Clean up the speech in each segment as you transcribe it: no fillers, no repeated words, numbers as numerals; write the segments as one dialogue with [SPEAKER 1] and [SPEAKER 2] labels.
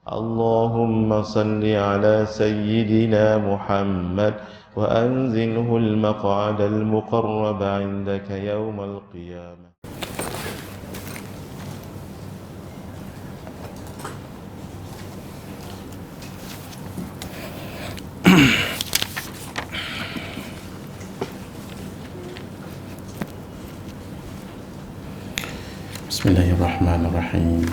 [SPEAKER 1] اللهم صل على سيدنا محمد وأنزله المقعد المقرب عندك يوم القيامة.
[SPEAKER 2] Bismillahirrahmanirrahim.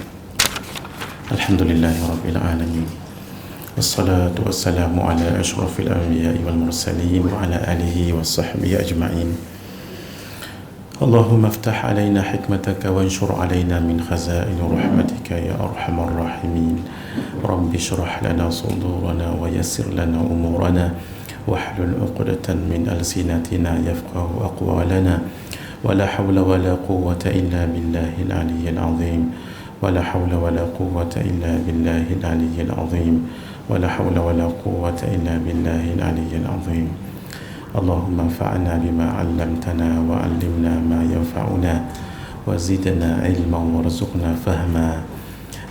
[SPEAKER 2] Alhamdulillahi alamin. Wassalatu wassalamu ala asyrafil anbiya'i wal mursalin wa ala alihi wa sahbihi ajma'in. Allahumma aftah alaina hikmataka wa anshur alaina min khazain rahmatika ya arhamar rahimin. Rabbi shrah lana sudurana wa yassir lana umurana wahlul 'uqdatan min alsinatina yafqahu aqwalana. ولا حول ولا قوة إلا بالله العلي العظيم ولا حول ولا قوة إلا بالله العلي العظيم ولا حول ولا قوة إلا بالله العلي العظيم. اللهم انفعنا بما علمتنا وعلمنا ما ينفعنا وزدنا علما وارزقنا فهما.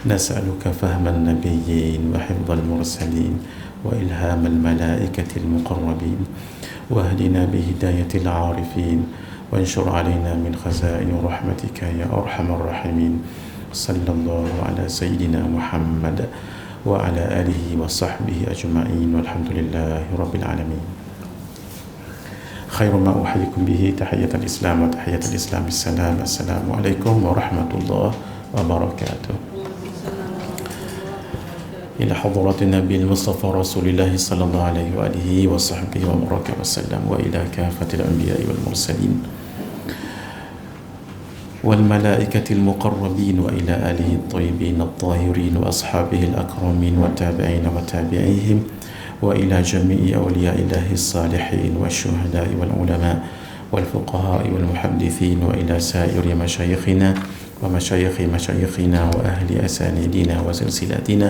[SPEAKER 2] نسألك فهم النبيين وحفظ المرسلين وإلهام الملائكة المقربين واهدنا بهداية العارفين وانشر علينا من خزائن رحمتك يا أرحم الراحمين. صلى الله على سيدنا محمد وعلى آله وصحبه أجمعين والحمد لله رب العالمين. خير ما أحييكم به تحية الإسلام وتحية الإسلام السلام. السلام عليكم ورحمة الله وبركاته. إلى حضرة النبي المصطفى رسول الله صلى الله عليه وآله وصحبه وبركاته وسلم وإلى كافة الأنبياء والمرسلين والملائكة المقربين وإلى آله الطيبين الطاهرين وأصحابه الأكرمين والتابعين وتابعيهم وإلى جميع أولياء الله الصالحين والشهداء والعلماء والفقهاء والمحدثين وإلى سائر مشايخنا ومشايخ مشايخنا وأهل أسانيدنا وسلسلاتنا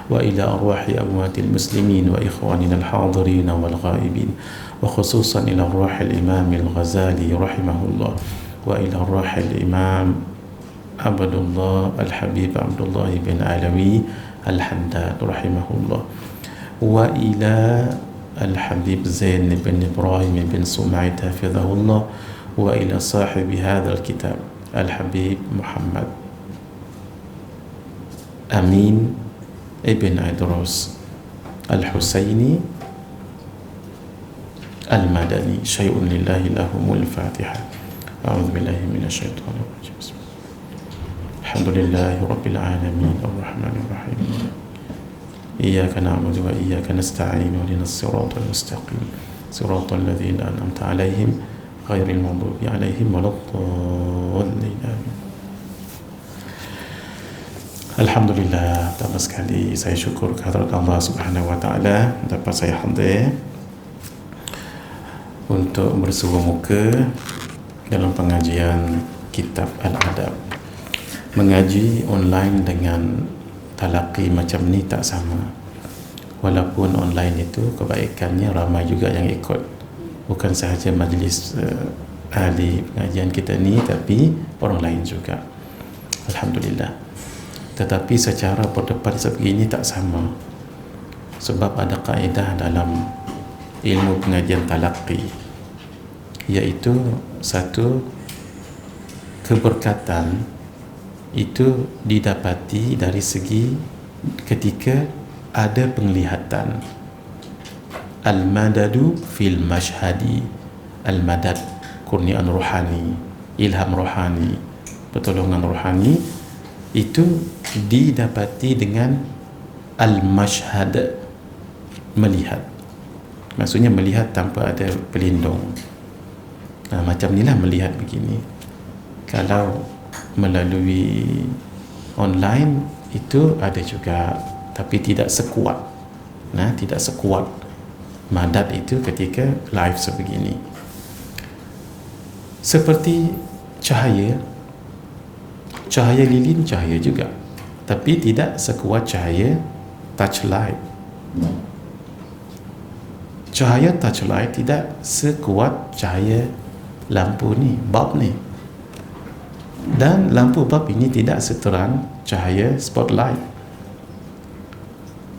[SPEAKER 2] وإلى أرواح أموات المسلمين وإخواننا الحاضرين والغائبين وخصوصا إلى أرواح الإمام الغزالي رحمه الله وإلى أرواح الإمام عبد الله الحبيب عبد الله بن علوي الحداد رحمه الله وإلى الحبيب زين بن إبراهيم بن سمعة حفظه الله وإلى صاحب هذا الكتاب الحبيب محمد أمين ابن عدروس الحسيني المدني. شيء لله لهم الفاتحة. أعوذ بالله من الشيطان الرجيم. الحمد لله رب العالمين الرحمن الرحيم إياك نعبد وإياك نستعين اهدنا الصراط المستقيم صراط الذين أنعمت عليهم غير المغضوب عليهم ولا الضالين آمين. Alhamdulillah, pertama sekali saya syukur kehadirat Allah Subhanahu wa taala dapat saya hadir untuk bersua muka dalam pengajian kitab Al-Adab. Mengaji online dengan talaqi macam ni tak sama. Walaupun online itu kebaikannya ramai juga yang ikut. Bukan sahaja majlis ahli pengajian kita ni, tapi orang lain juga. Alhamdulillah. Tetapi secara berdepan sebegini tak sama. Sebab ada kaedah dalam ilmu pengajian talaqi, iaitu satu, keberkatan itu didapati dari segi ketika ada penglihatan. Al-madadu fil mashhadi. Al-madad, kurniaan rohani, ilham rohani, pertolongan rohani, itu didapati dengan al-mashhad, melihat. Maksudnya melihat tanpa ada pelindung. Macam inilah melihat begini. Kalau melalui online itu ada juga, tapi tidak sekuat. Tidak sekuat madad itu ketika live sebegini. Seperti cahaya lilin, cahaya juga, tapi tidak sekuat cahaya touchlight. Cahaya touchlight tidak sekuat cahaya lampu ni, bulb ni. Dan lampu bulb ini tidak seterang cahaya spotlight.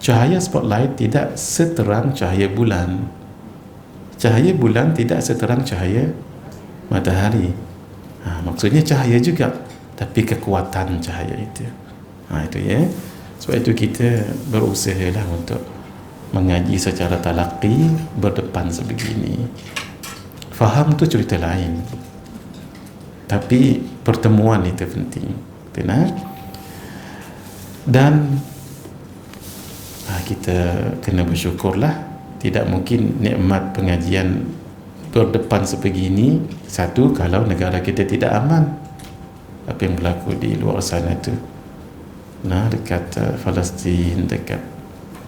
[SPEAKER 2] Cahaya spotlight tidak seterang cahaya bulan. Cahaya bulan tidak seterang cahaya matahari. Maksudnya cahaya juga, tapi kekuatan cahaya itu. Itu ya. Sebab itu kita berusahalah untuk mengaji secara talaqi berdepan sebegini. Faham tu cerita lain, tapi pertemuan itu penting. Benar? Dan kita kena bersyukurlah. Tidak mungkin nikmat pengajian berdepan sebegini satu kalau negara kita tidak aman. Apa yang berlaku di luar sana tu, dekat Palestin, dekat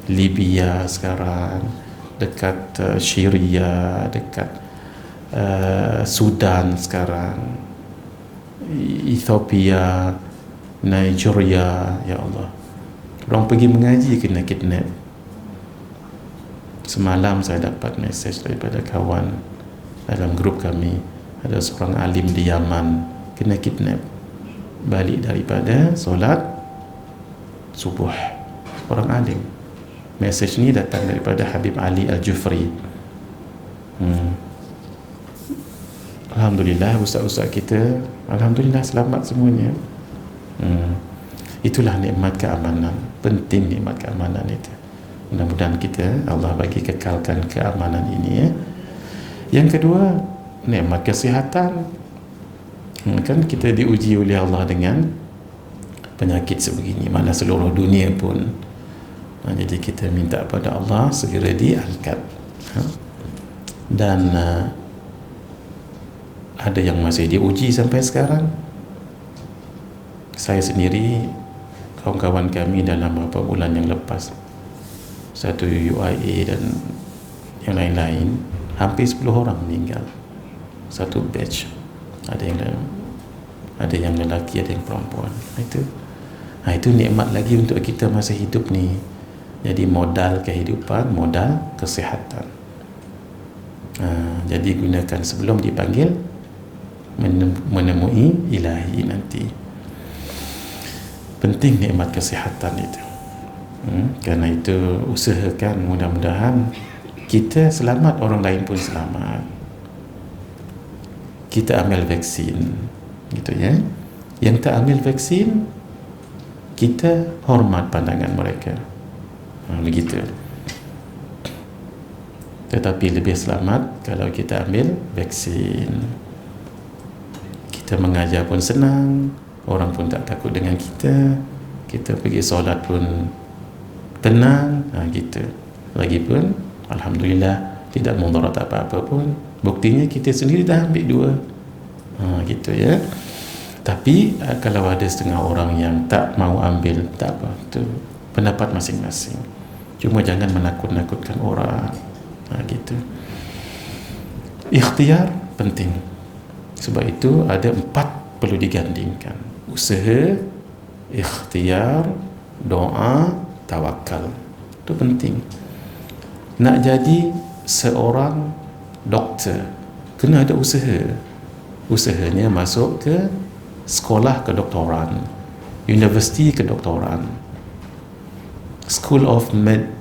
[SPEAKER 2] Libya sekarang, dekat Syria, dekat Sudan sekarang, Ethiopia, Nigeria. Ya Allah, orang pergi mengaji kena kidnap. Semalam saya dapat mesej daripada kawan dalam grup kami, ada seorang alim di Yaman kena kidnap balik daripada solat subuh. Orang alim. Mesej ni datang daripada Habib Ali Al-Jufri. Alhamdulillah, ustaz-ustaz kita alhamdulillah selamat semuanya. Itulah nikmat keamanan. Penting nikmat keamanan itu. Mudah-mudahan kita, Allah bagi kekalkan keamanan ini ya. Yang kedua, nikmat kesihatan. Kan kita diuji oleh Allah dengan penyakit sebegini, mana seluruh dunia pun. Jadi kita minta pada Allah segera diangkat. Dan ada yang masih diuji sampai sekarang. Saya sendiri, kawan-kawan kami dalam beberapa bulan yang lepas, satu UIA dan yang lain-lain, hampir 10 orang meninggal satu batch. Ada yang lelaki, ada yang perempuan. Itu nikmat lagi untuk kita masih hidup ni. Jadi modal kehidupan, modal kesihatan. Jadi gunakan sebelum dipanggil menemui ilahi nanti. Penting nikmat kesihatan itu. Kerana itu usahakan mudah-mudahan kita selamat, orang lain pun selamat. Kita ambil vaksin, gitu ya. Yang tak ambil vaksin, kita hormat pandangan mereka. Begitu. Tetapi lebih selamat kalau kita ambil vaksin. Kita mengajar pun senang, orang pun tak takut dengan kita. Kita pergi solat pun tenang, gitu. Lagipun alhamdulillah tidak mudarat apa-apa pun. Buktinya kita sendiri dah ambil 2. Gitu ya. Tapi kalau ada setengah orang yang tak mau ambil, tak apa, itu pendapat masing-masing. Cuma jangan menakut-nakutkan orang. Gitu. Ikhtiar penting. Sebab itu ada 4 perlu digandingkan: usaha, ikhtiar, doa, tawakal. Itu penting. Nak jadi seorang doktor, kena ada usaha. Usahanya masuk ke sekolah kedoktoran, universiti kedoktoran, School of Medicine.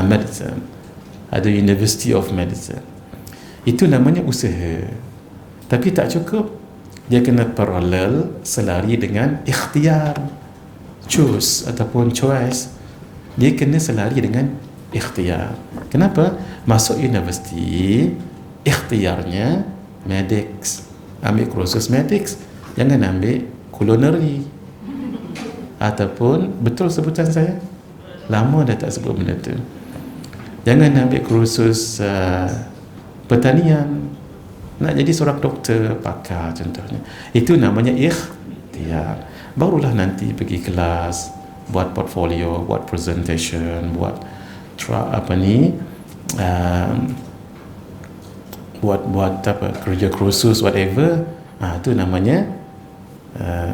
[SPEAKER 2] Medicine. Ada University of Medicine. Itu namanya usaha. Tapi tak cukup. Dia kena paralel, selari dengan ikhtiar, choose ataupun choice. Dia kena selari dengan ikhtiar. Kenapa? Masuk universiti, ikhtiarnya medics, ambil kursus medics. Jangan ambil culinary ataupun, betul sebutan saya? Lama dah tak sebut benda tu. Jangan ambil kursus pertanian. Nak jadi seorang doktor, pakar contohnya. Itu namanya ikhtiar. Barulah nanti pergi kelas, buat portfolio, buat presentation, buat buat kerja kursus, whatever. Itu namanya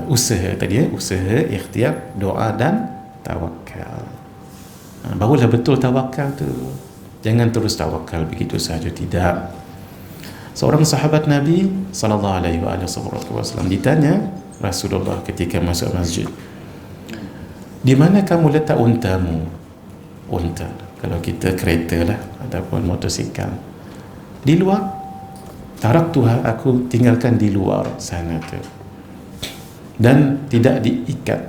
[SPEAKER 2] usaha tadi ya. Usaha, ikhtiar, doa dan tawakal. Barulah betul tawakal tu. Jangan terus tawakal begitu saja, tidak. Seorang sahabat Nabi sallallahu alaihi wasallam ditanya, Rasulullah ketika masuk masjid, di mana kamu letak untamu? Unta, kalau kita kereta lah ataupun motosikal, di luar. Tarak Tuhan, aku tinggalkan di luar sana tu, dan tidak diikat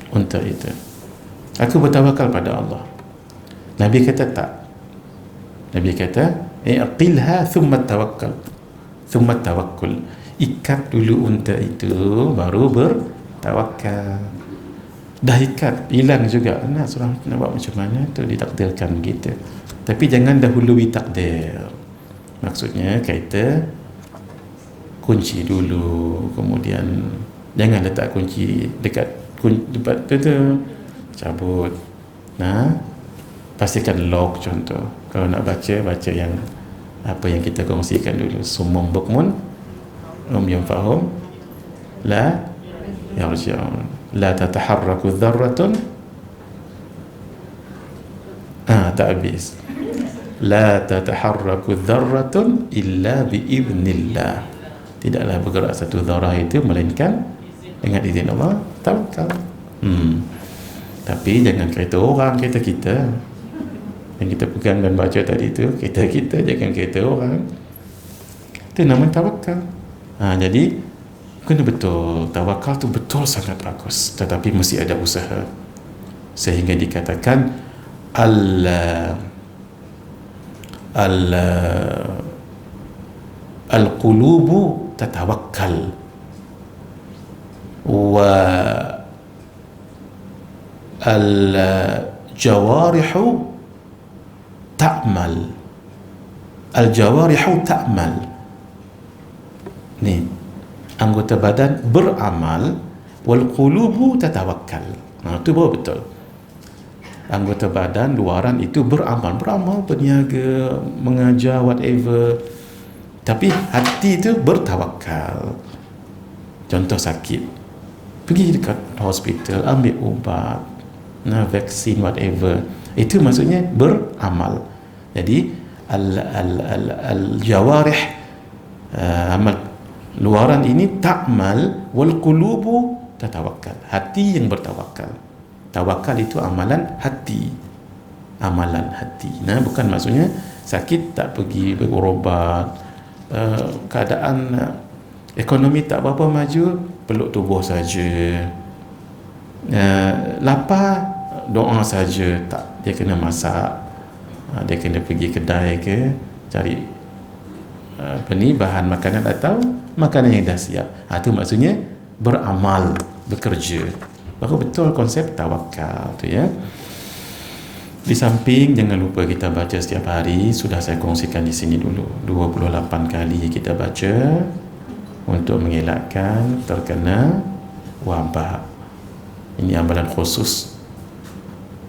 [SPEAKER 2] unta itu. Aku bertawakal pada Allah. Nabi kata tak. Nabi kata iqilha thumma tawakkal, thumma tawakkul. Ikat dulu unta itu baru bertawakal. Dah ikat, hilang juga. Nak surah nak buat macam mana tu, ditakdirkan begitu. Tapi jangan dahului takdir. Maksudnya kita kunci dulu, kemudian jangan letak kunci dekat tempat tu, cabut. Nah, pastikan lock contoh. Kalau nak baca yang apa yang kita kongsikan dulu. Sumum bukmun yunfahum la yarji'un, la tataharraku dharratun, tak habis. La tataharraku dharratun illa biiznillah. Tidaklah bergerak satu dharah itu melainkan dengan izin Allah. Tawakal. Tapi jangan kereta orang, kereta kita yang kita pegang dan baca tadi itu, kereta kita, jangan kereta orang. Itu namanya tawakal. Jadi kena betul, tawakal tu betul sangat bagus, tetapi mesti ada usaha. Sehingga dikatakan al-qulubu tatawakkal wa al-jawarihu ta'mal. Al-jawarihu ta'mal, ni anggota badan beramal, wal qulubu tatawakkal. Itu baru betul. Anggota badan luaran itu beramal, berniaga, mengajar, whatever. Tapi hati itu bertawakal. Contoh sakit, pergi dekat hospital, ambil ubat, vaksin, whatever. Itu maksudnya beramal. Jadi al-jawarih, amal luaran ini ta'mal, wal qulubu tatawakkal. Hati yang bertawakal. Tawakal itu amalan hati. Amalan hati. Bukan maksudnya sakit tak pergi berubat, keadaan ekonomi tak berapa maju, peluk tubuh saja, lapar doa saja, tak. Dia kena masak, dia kena pergi kedai ke cari bahan makanan atau makanan yang dah siap. Itu maksudnya beramal, bekerja. Baru betul konsep tawakal tu ya. Di samping jangan lupa kita baca setiap hari. Sudah saya kongsikan di sini dulu, 28 kali kita baca untuk mengelakkan terkena wabak. Ini amalan khusus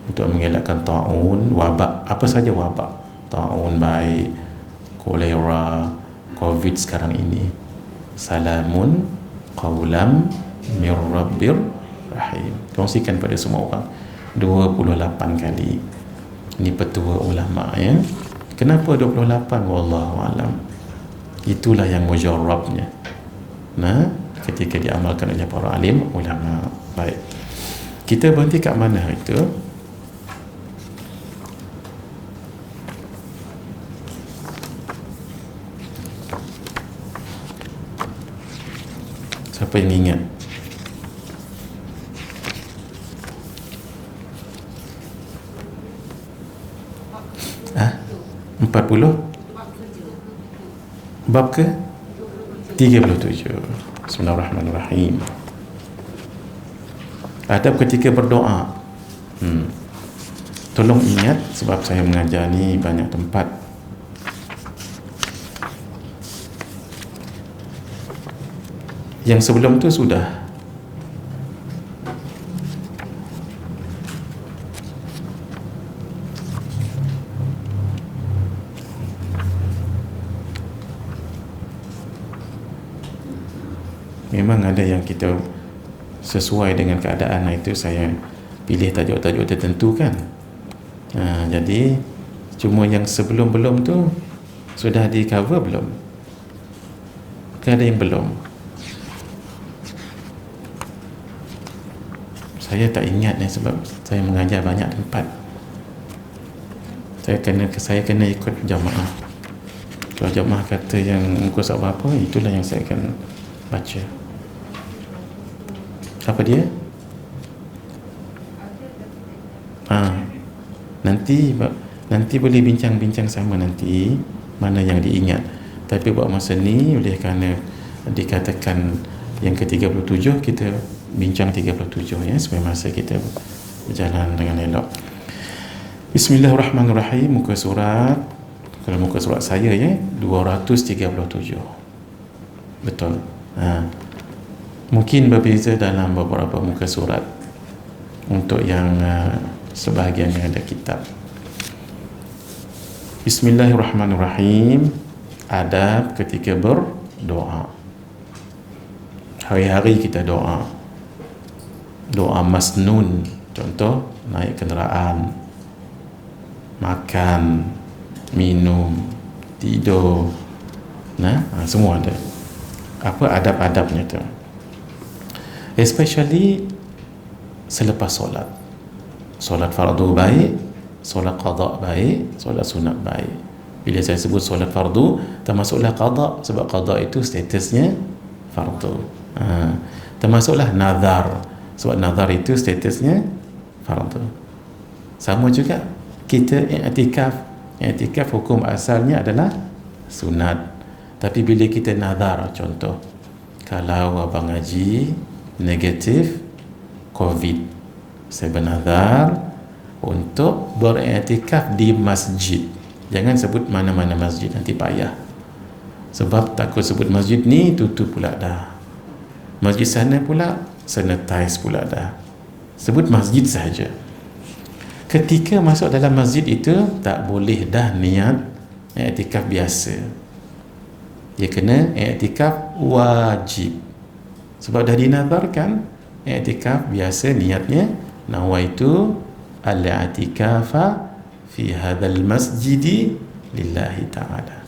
[SPEAKER 2] untuk mengelakkan ta'un, wabak, apa saja wabak. Ta'un baik, kolera, COVID sekarang ini. Salamun qawlam mir rabbir rahim. Kongsikan pada semua orang 28 kali. Ini petua ulama ya. Kenapa 28? Wallahu alam. Itulah yang mujarrabnya. Ketika diamalkan oleh para alim ulama. Baik. Kita berhenti kat mana itu? Siapa yang ingat? Ah, 40? Bab ke 37. Bismillahirrahmanirrahim. Adab ketika berdoa. Tolong ingat, sebab saya mengajar ni banyak tempat. Yang sebelum tu sudah. Memang ada yang kita sesuai dengan keadaan, itu saya pilih tajuk-tajuk tertentu kan. Jadi cuma yang sebelum-belum tu sudah di cover belum? Ke ada yang belum? Saya tak ingat ni sebab saya mengajar banyak tempat. Saya kena ikut jamaah. Kalau jamaah kata yang muka surat berapa, itulah yang saya akan baca. Apa dia? Nanti boleh bincang-bincang sama nanti mana yang diingat. Tapi buat masa ni oleh kerana dikatakan yang ke-37, kita bincang 37 ya, supaya masa kita berjalan dengan elok. Bismillahirrahmanirrahim. Muka surat, kalau muka surat saya ya, 237. Betul. Mungkin berbeza dalam beberapa muka surat untuk yang sebahagian yang ada kitab. Bismillahirrahmanirrahim. Adab ketika berdoa. Hari-hari kita doa. Doa masnun. Contoh, naik kenderaan, makan, minum, tidur. Semua ada. Apa adab-adabnya tu? Especially selepas solat. Solat fardu baik, solat qada baik, solat sunat baik. Bila saya sebut solat fardu, termasuklah qada, sebab qada itu statusnya fardu. Termasuklah nazar, sebab nazar itu statusnya fardu. Sama juga kita i'tikaf. I'tikaf hukum asalnya adalah sunat. Tapi bila kita nazar, contoh, kalau abang Haji negatif COVID, saya bernazar untuk beriktikaf di masjid. Jangan sebut mana-mana masjid, nanti payah. Sebab takut sebut masjid ni tutup pula dah. Masjid sana pula sanitize pula dah. Sebut masjid sahaja. Ketika masuk dalam masjid itu tak boleh dah niat iktikaf biasa. Dia kena iktikaf wajib. Sebab dah dinazarkan iktikaf biasa, niatnya nawaitu al-i'tikafa fi hadzal masjidi lillahi ta'ala.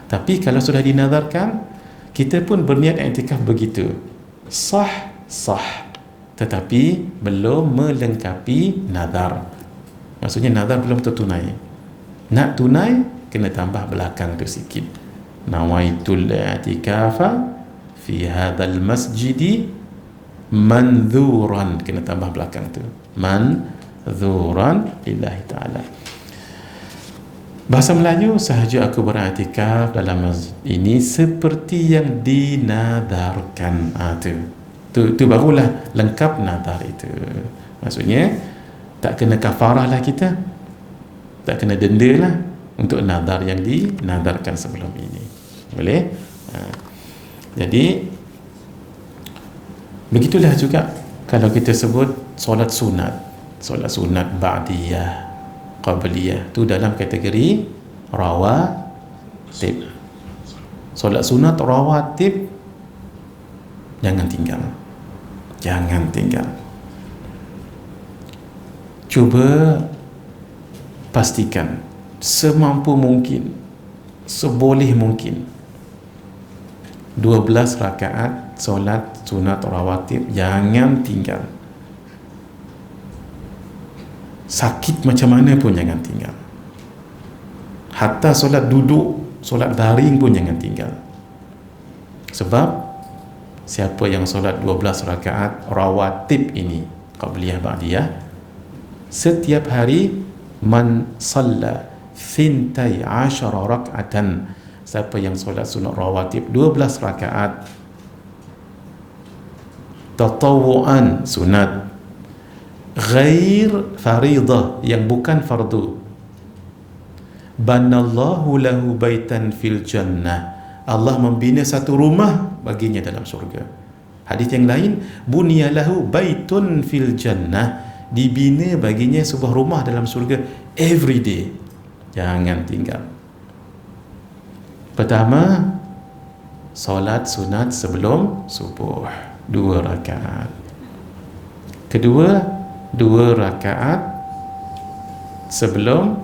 [SPEAKER 2] Tapi kalau sudah dinazarkan, kita pun berniat i'tikaf begitu, sah, tetapi belum melengkapi nazar. Maksudnya nazar belum tertunai. Nak tunai, kena tambah belakang tu sikit. Nawaitul i'tikafa fi hadzal masjidi mandzuran, kena tambah belakang tu, mandzuran lillahi ta'ala. Bahasa Melayu, sahaja aku beriktikaf dalam masjid ini seperti yang dinadarkan. Tu barulah lengkap nazar itu. Maksudnya tak kena kafarah lah kita, tak kena denda lah untuk nazar yang dinadarkan sebelum ini. Boleh? Jadi begitulah juga kalau kita sebut solat sunat ba'diyah, qabliyah, tu dalam kategori rawatib. Solat sunat rawatib jangan tinggal. Cuba pastikan semampu mungkin, seboleh mungkin 12 rakaat solat sunat rawatib jangan tinggal. Sakit macam mana pun jangan tinggal. Hatta solat duduk, solat daring pun jangan tinggal. Sebab siapa yang solat 12 rakaat rawatib ini, qabliyah ba'diyah, setiap hari man salla 12 rak'atan, siapa yang solat sunat rawatib 12 rakaat tatawu'an, sunat, ghair faridah, yang bukan fardu, banallahu lahu baitan fil jannah, Allah membina satu rumah baginya dalam syurga. Hadis yang lain, bunyalahu baitun fil jannah, dibina baginya sebuah rumah dalam syurga every day. Jangan tinggal. Pertama, solat sunat sebelum subuh 2 rakaat. Kedua, 2 rakaat sebelum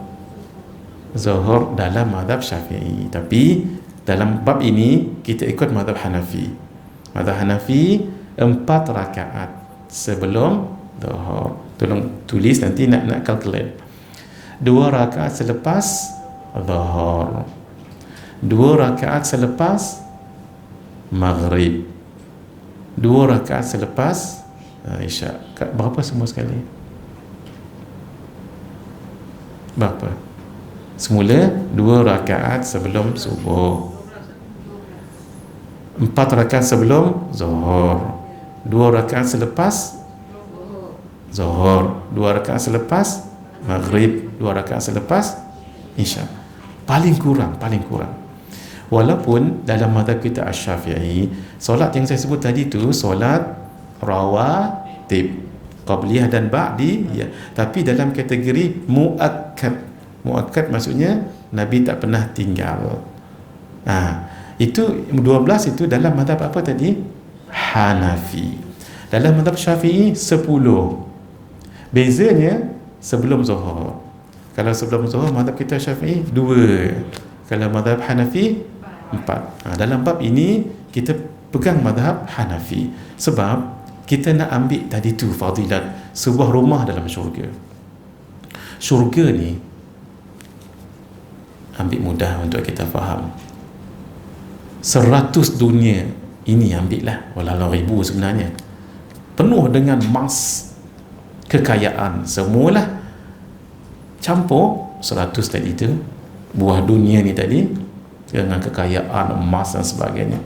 [SPEAKER 2] zuhur dalam mazhab Syafi'i. Tapi dalam bab ini kita ikut mazhab Hanafi. Mazhab Hanafi 4 rakaat sebelum Zuhur. Tolong tulis nanti nak calculate. 2 rakaat selepas Zuhur, 2 rakaat selepas Maghrib, 2 rakaat selepas Isyak. Berapa semua sekali? Berapa? Semula 2 rakaat sebelum subuh, 4 rakaat sebelum Zuhur, 2 rakaat selepas Zuhur, 2 rakaat selepas Maghrib, 2 rakaat selepas Isyak. Paling kurang. Walaupun dalam mazhab kita Asy-Syafi'i, solat yang saya sebut tadi tu solat rawatib, qabliyah dan ba'diyah, tapi dalam kategori muakkad. Muakkad maksudnya Nabi tak pernah tinggal. Itu 12 itu dalam mazhab apa tadi? Hanafi. Dalam mazhab Syafi'i 10. Bezanya sebelum Zuhur. Kalau sebelum Zuhur mazhab kita Syafi'i 2. Kalau mazhab Hanafi 4. Dalam bab ini kita pegang mazhab Hanafi sebab kita nak ambil tadi tu fadilat sebuah rumah dalam syurga. Syurga ni ambil mudah untuk kita faham. 100 dunia ini ambillah, walau ribu sebenarnya, penuh dengan emas, kekayaan, semualah campur 100 tadi tu, buah dunia ni tadi dengan kekayaan emas dan sebagainya.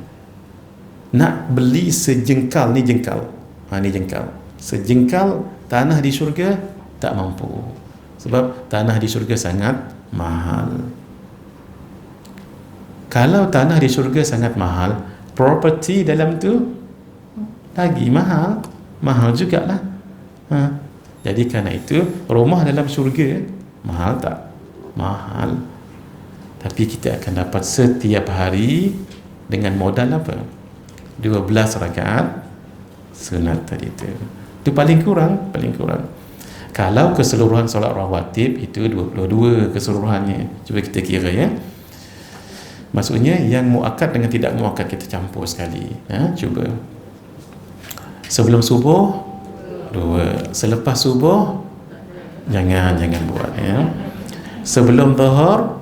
[SPEAKER 2] Nak beli sejengkal, ni jengkal, ni jengkal, sejengkal tanah di syurga tak mampu, sebab tanah di syurga sangat mahal. Kalau tanah di syurga sangat mahal, property dalam tu lagi mahal jugalah. Jadi kerana itu rumah dalam syurga mahal tak? Mahal. Tapi kita akan dapat setiap hari dengan modal apa? 12 rakaat sunat tadi tu. Itu paling kurang. Kalau keseluruhan solat rawatib itu 22 keseluruhannya. Cuba kita kira ya. Maksudnya yang muakkad dengan tidak muakkad kita campur sekali. Cuba. Sebelum subuh 2, selepas subuh jangan buat ya. Sebelum Zuhur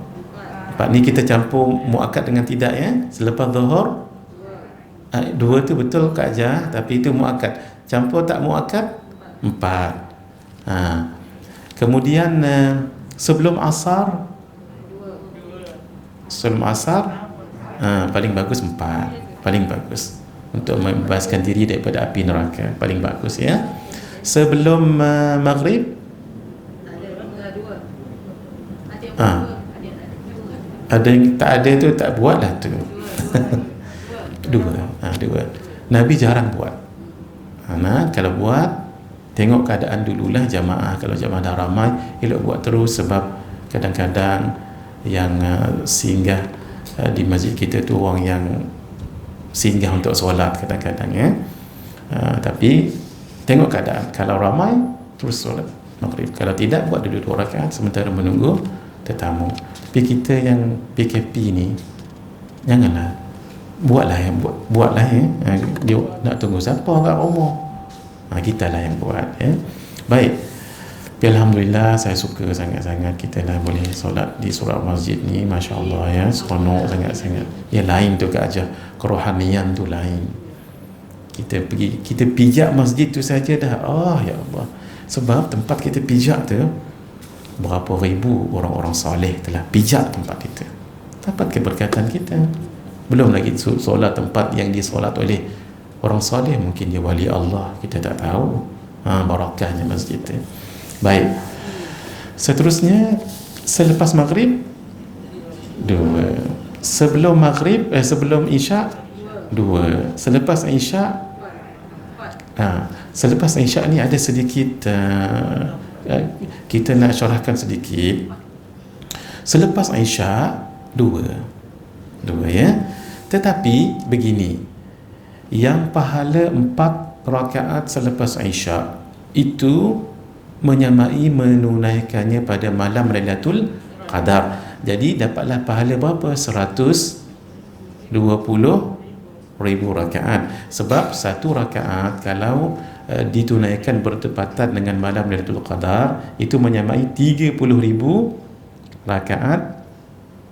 [SPEAKER 2] 4, ni kita campur muakkad dengan tidak ya. Selepas Zuhur 2 tu betul Kak Jah, tapi itu muakkad. Campur tak muakkad 4. Kemudian sebelum asar paling bagus 4, paling bagus untuk membebaskan diri daripada api neraka, paling bagus ya. Sebelum Maghrib ada yang tak ada tu tak buat lah tu. 2. Nabi jarang buat. Kalau buat tengok keadaan dululah jamaah. Kalau jamaah dah ramai, elok buat terus, sebab kadang-kadang yang singgah di masjid kita tu orang yang singgah untuk solat kadang-kadang ya. Tapi tengok keadaan, kalau ramai terus solat Maghrib, kalau tidak buat dulu 2 rakaat sementara menunggu tetamu. Tapi kita yang PKP ni janganlah, buatlah ya. Dia nak tunggu siapa kat rumah? Kita lah yang buat ya. Baik. Alhamdulillah, saya suka sangat-sangat kita dah boleh solat di surau masjid ni, masya-Allah ya, seronok sangat-sangat. Ya lain tu Kak Ajah, kerohanian tu lain. Kita pijak masjid tu saja dah, ya Allah. Sebab tempat kita pijak tu berapa ribu orang-orang soleh telah pijak tempat itu. Dapat keberkatan kita. Belum lagi solat tempat yang disolat oleh orang soleh, mungkin dia wali Allah, kita tak tahu. Barakahnya masjid tu. Baik. Seterusnya selepas Maghrib 2. Sebelum Maghrib sebelum Isyak 2. Selepas Isyak selepas Isyak ni ada sedikit kita nak syarahkan sedikit. Selepas Isyak 2 ya. Tetapi begini, yang pahala 4 rakaat selepas Isyak itu menyamai menunaikannya pada malam Lailatul Qadar. Jadi dapatlah pahala berapa? 120,000 rakaat. Sebab 1 rakaat kalau ditunaikan bertepatan dengan malam Lailatul Qadar, itu menyamai 30,000 rakaat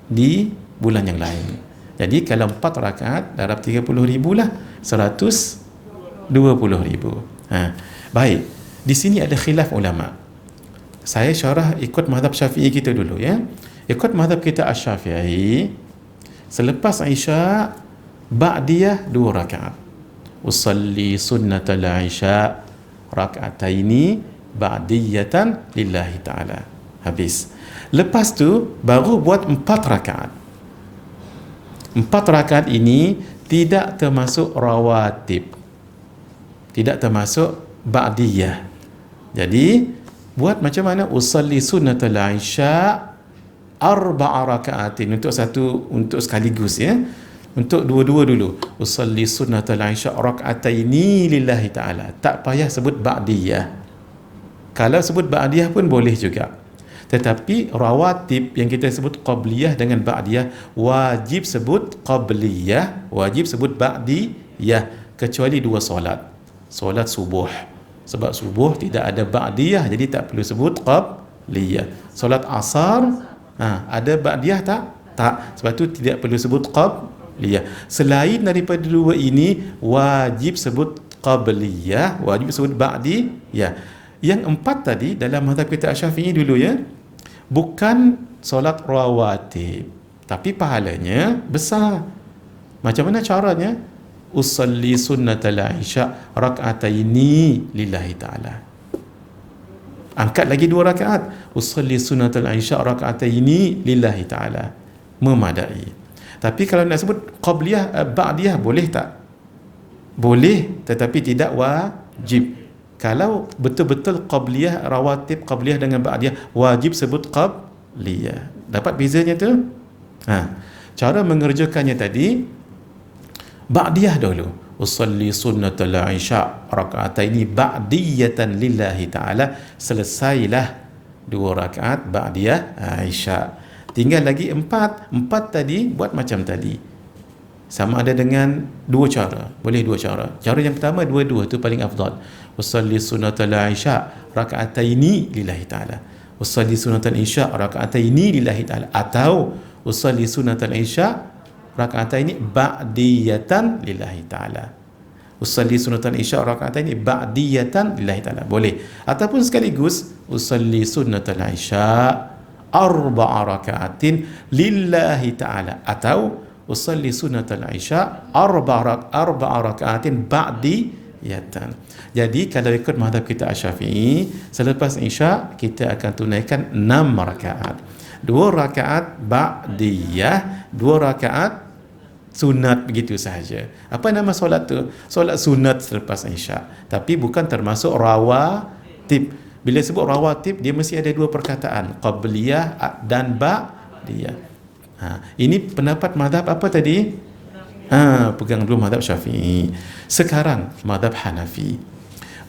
[SPEAKER 2] di bulan yang lain. Jadi kalau 4 rakaat darab 30,000 lah, 120,000. Baik, di sini ada khilaf ulama. Saya syarah ikut mazhab Syafi'i kita dulu ya. Ikut mazhab kita Asy-Syafi'i, selepas Isya ba'diyah 2 rakaat. Usalli sunnatal Isya rak'ataini ba'diyatan lillahi ta'ala. Habis. Lepas tu baru buat 4 rakaat. 4 rakaat ini tidak termasuk rawatib, tidak termasuk ba'diyah. Jadi buat macam mana? Usalli sunnatal Isya 4 rakaatin, untuk sekaligus ya, untuk dua-dua dulu. Usalli sunnatal Isya rak'ataini lillahi ta'ala, tak payah sebut ba'diyah. Kalau sebut ba'diyah pun boleh juga, tetapi rawatib yang kita sebut qabliyah dengan ba'diyah, wajib sebut qabliyah, wajib sebut ba'diyah, kecuali 2 solat subuh. Sebab subuh tidak ada ba'diyah, jadi tak perlu sebut qabliyah. Solat asar ada ba'diyah tak, sebab tu tidak perlu sebut qabliyah. Selain daripada 2 ini, wajib sebut qabliyah, wajib sebut ba'diyah. Yang 4 tadi dalam mazhab kita Asy-Syafi'i dulu ya, bukan solat rawatib, tapi pahalanya besar. Macam mana caranya? Usalli sunnatal Isya rak'ataini lillahi ta'ala. Angkat lagi 2 rakaat. Usalli sunnatal Isya rak'ataini lillahi ta'ala. Memadai. Tapi kalau nak sebut qabliyah, ba'diyah, boleh tak? Boleh, tetapi tidak wajib. Kalau betul-betul qabliyah, rawatib qabliyah dengan ba'diyah, wajib sebut qabliyah. Dapat bezanya tu? Cara mengerjakannya tadi, ba'diyah dulu. Usalli sunnatal Isya rak'ataini ba'diyatan lillahi ta'ala. Selesailah 2 rakaat ba'diyah Isya. Tinggal lagi 4 tadi buat macam tadi. Sama ada dengan 2 cara. Boleh 2 cara. Cara yang pertama, 2 tu paling afdal. Usalli sunnatal Isya rak'ataini lillahi ta'ala. Usalli sunnatal Isya rak'ataini lillahi ta'ala. Atau usalli sunnatal Isya rak'ataini ba'diyatan lillahi ta'ala. Usalli sunnatal Isya rak'ataini ba'diyatan lillahi ta'ala. Boleh. Ataupun sekaligus usalli sunnatal Isya 4 raka'atin lillahi ta'ala. Atau usalli sunnatal Isya 4 raka'atin ba'diyatan. Jadi kalau ikut mazhab kita Asy-Syafi'i, selepas Isya kita akan tunaikan 6 rakaat. 2 rakaat ba'diyah, 2 rakaat sunat, begitu sahaja. Apa nama solat tu? Solat sunat selepas Isya, tapi bukan termasuk rawatib. Bila sebut rawatib, dia mesti ada 2 perkataan, qabliyah dan ba'diyah. Ini pendapat mazhab apa tadi? Pegang dulu mazhab Syafi'i. Sekarang mazhab Hanafi.